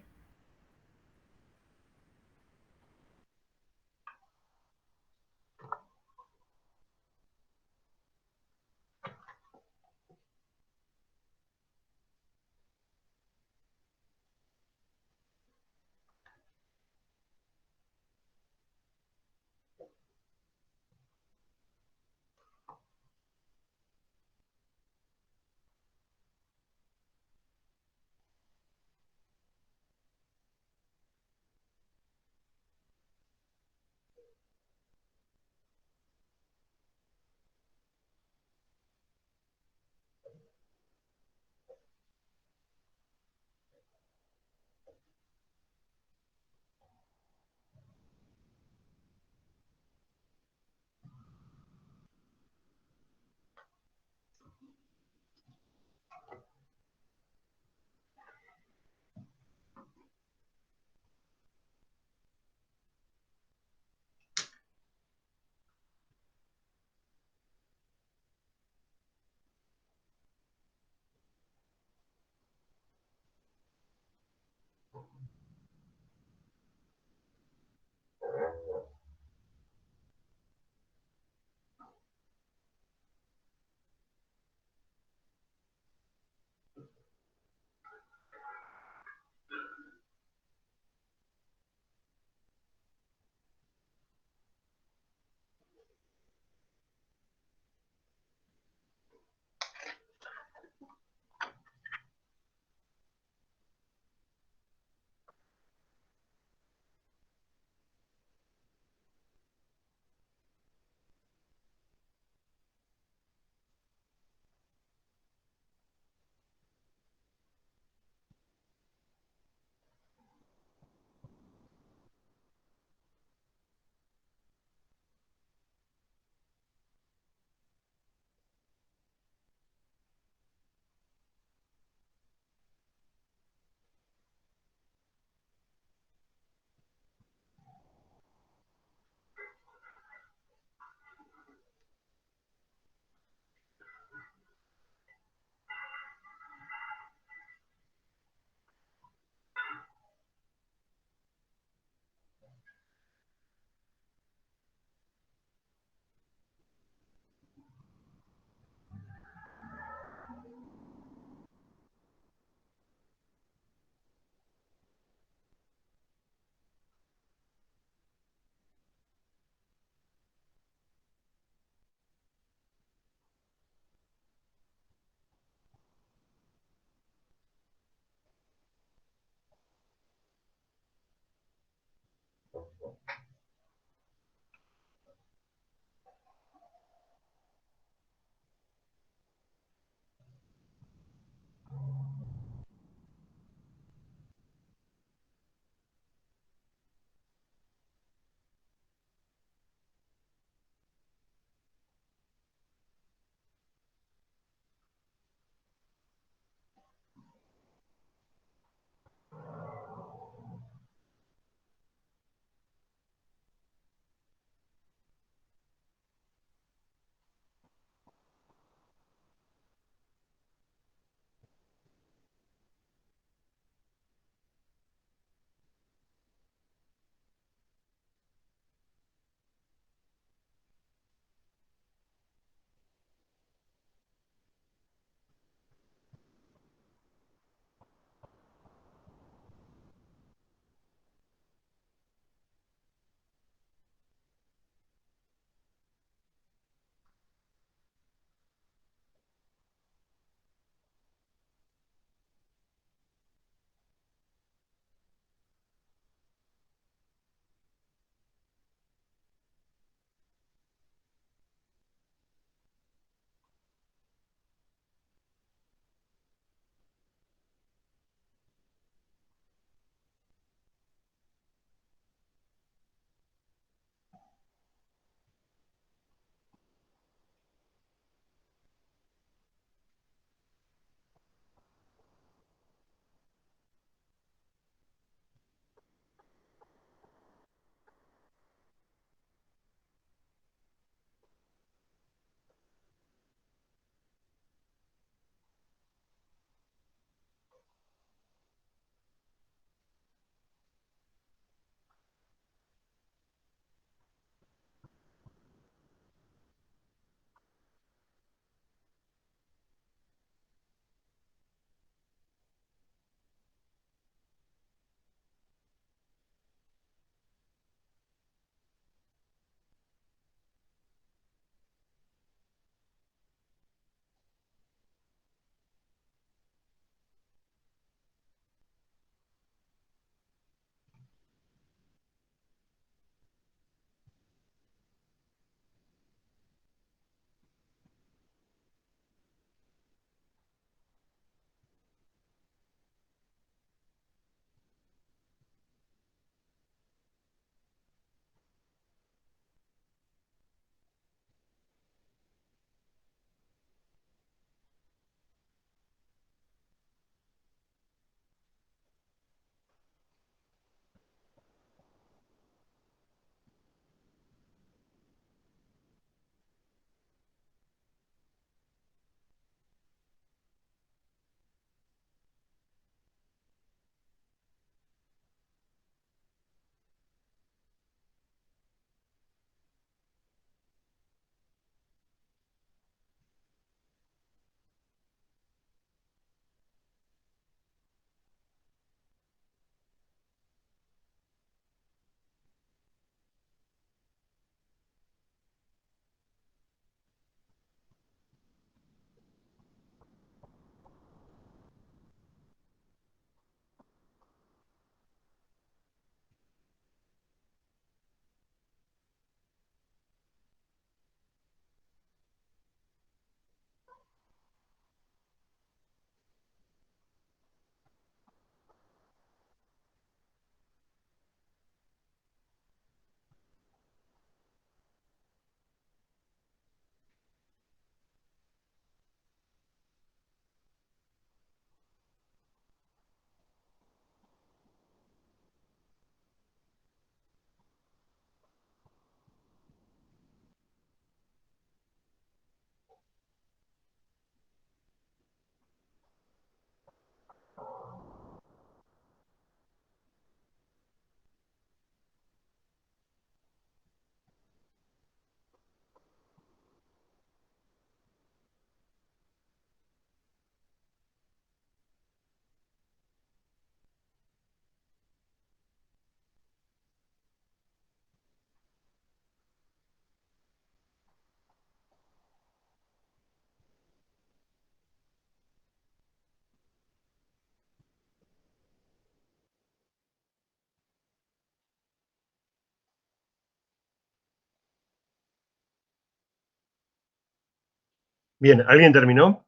Bien, ¿alguien terminó?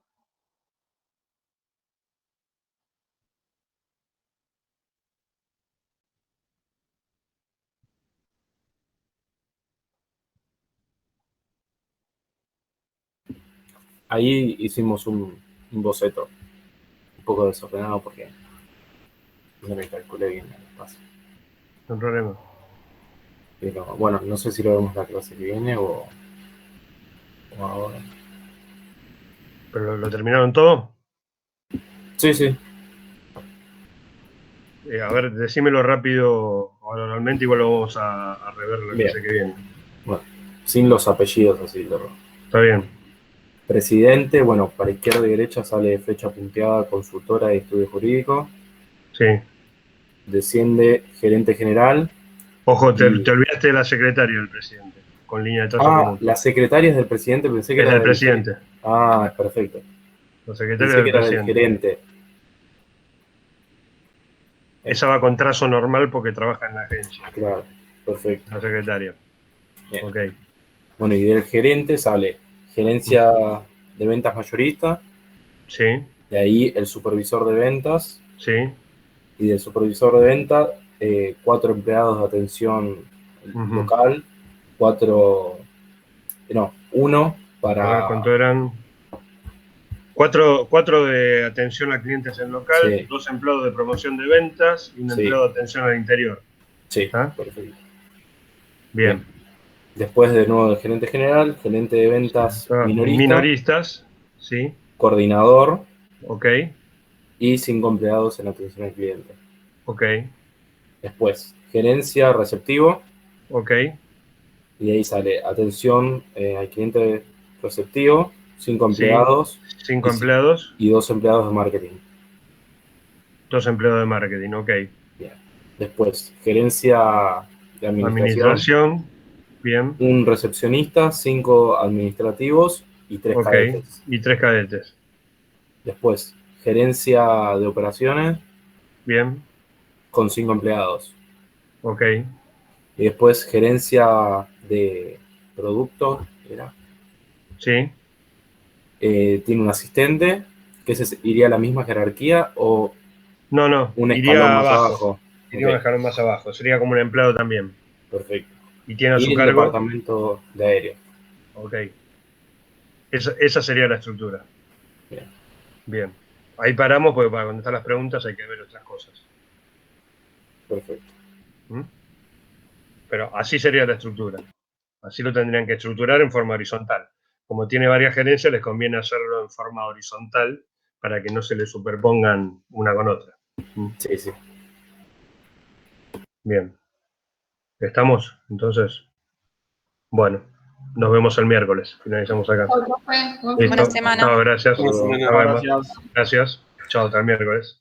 Ahí hicimos un boceto un poco desordenado porque no me calculé bien el espacio. No hay problema. Pero bueno, no sé si lo vemos la clase que viene o ahora. ¿Pero lo terminaron todo? Sí, sí. A ver, decímelo rápido oralmente, igual lo vamos a rever la Bien. clase que viene. Bueno, sin los apellidos así. Está bien. Presidente, bueno, para izquierda y derecha sale fecha punteada, consultora de estudio jurídico. Sí. Desciende gerente general. Ojo, te olvidaste de la secretaria del presidente, con línea de trazo común. La secretaria es del presidente, pensé que es era del presidente. Ah, perfecto. La secretaria Pensé que del era del presidente. gerente. Esa va con trazo normal porque trabaja en la agencia. Claro, perfecto. La secretaria. Bien. Ok. Bueno, y del gerente sale gerencia de ventas mayorista. Sí. De ahí el supervisor de ventas. Sí. Y del supervisor de ventas, 4 empleados de atención local, 1 para... A ver, ¿cuánto eran? 4 de atención a clientes en local, Sí. 2 empleados de promoción de ventas y un Sí. empleado de atención al interior. Sí, ¿Ah? perfecto. Bien. Después de nuevo el gerente general, gerente de ventas minorista. Minoristas, sí. Coordinador. Ok. Y 5 empleados en atención al cliente. Ok. Después, gerencia receptivo. Ok. Y de ahí sale atención al cliente receptivo, 5 empleados. 5 empleados. Y 2 empleados de marketing. 2 empleados de marketing, ok. Bien. Después, gerencia de administración. Bien. Un recepcionista, 5 administrativos y 3 cadetes. Y 3 cadetes. Después, gerencia de operaciones. Bien. Con 5 empleados. Ok. Y después, gerencia de productos. ¿Era? Sí. Tiene un asistente, que ese iría a la misma jerarquía o No, un iría escalón más abajo. Iría un escalón más abajo, sería como un empleado también. Perfecto. Y tiene a su el cargo departamento de aéreo. Ok. Esa sería la estructura. Bien. Ahí paramos porque para contestar las preguntas hay que ver otras cosas. Perfecto. Pero así sería la estructura. Así lo tendrían que estructurar en forma horizontal. Como tiene varias gerencias, les conviene hacerlo en forma horizontal para que no se le superpongan una con otra. Sí, sí. Bien. ¿Estamos? Entonces, bueno, nos vemos el miércoles. Finalizamos acá. Buena semana. Chao, gracias. Buena semana. Nos vemos. Gracias. Chao, hasta el miércoles.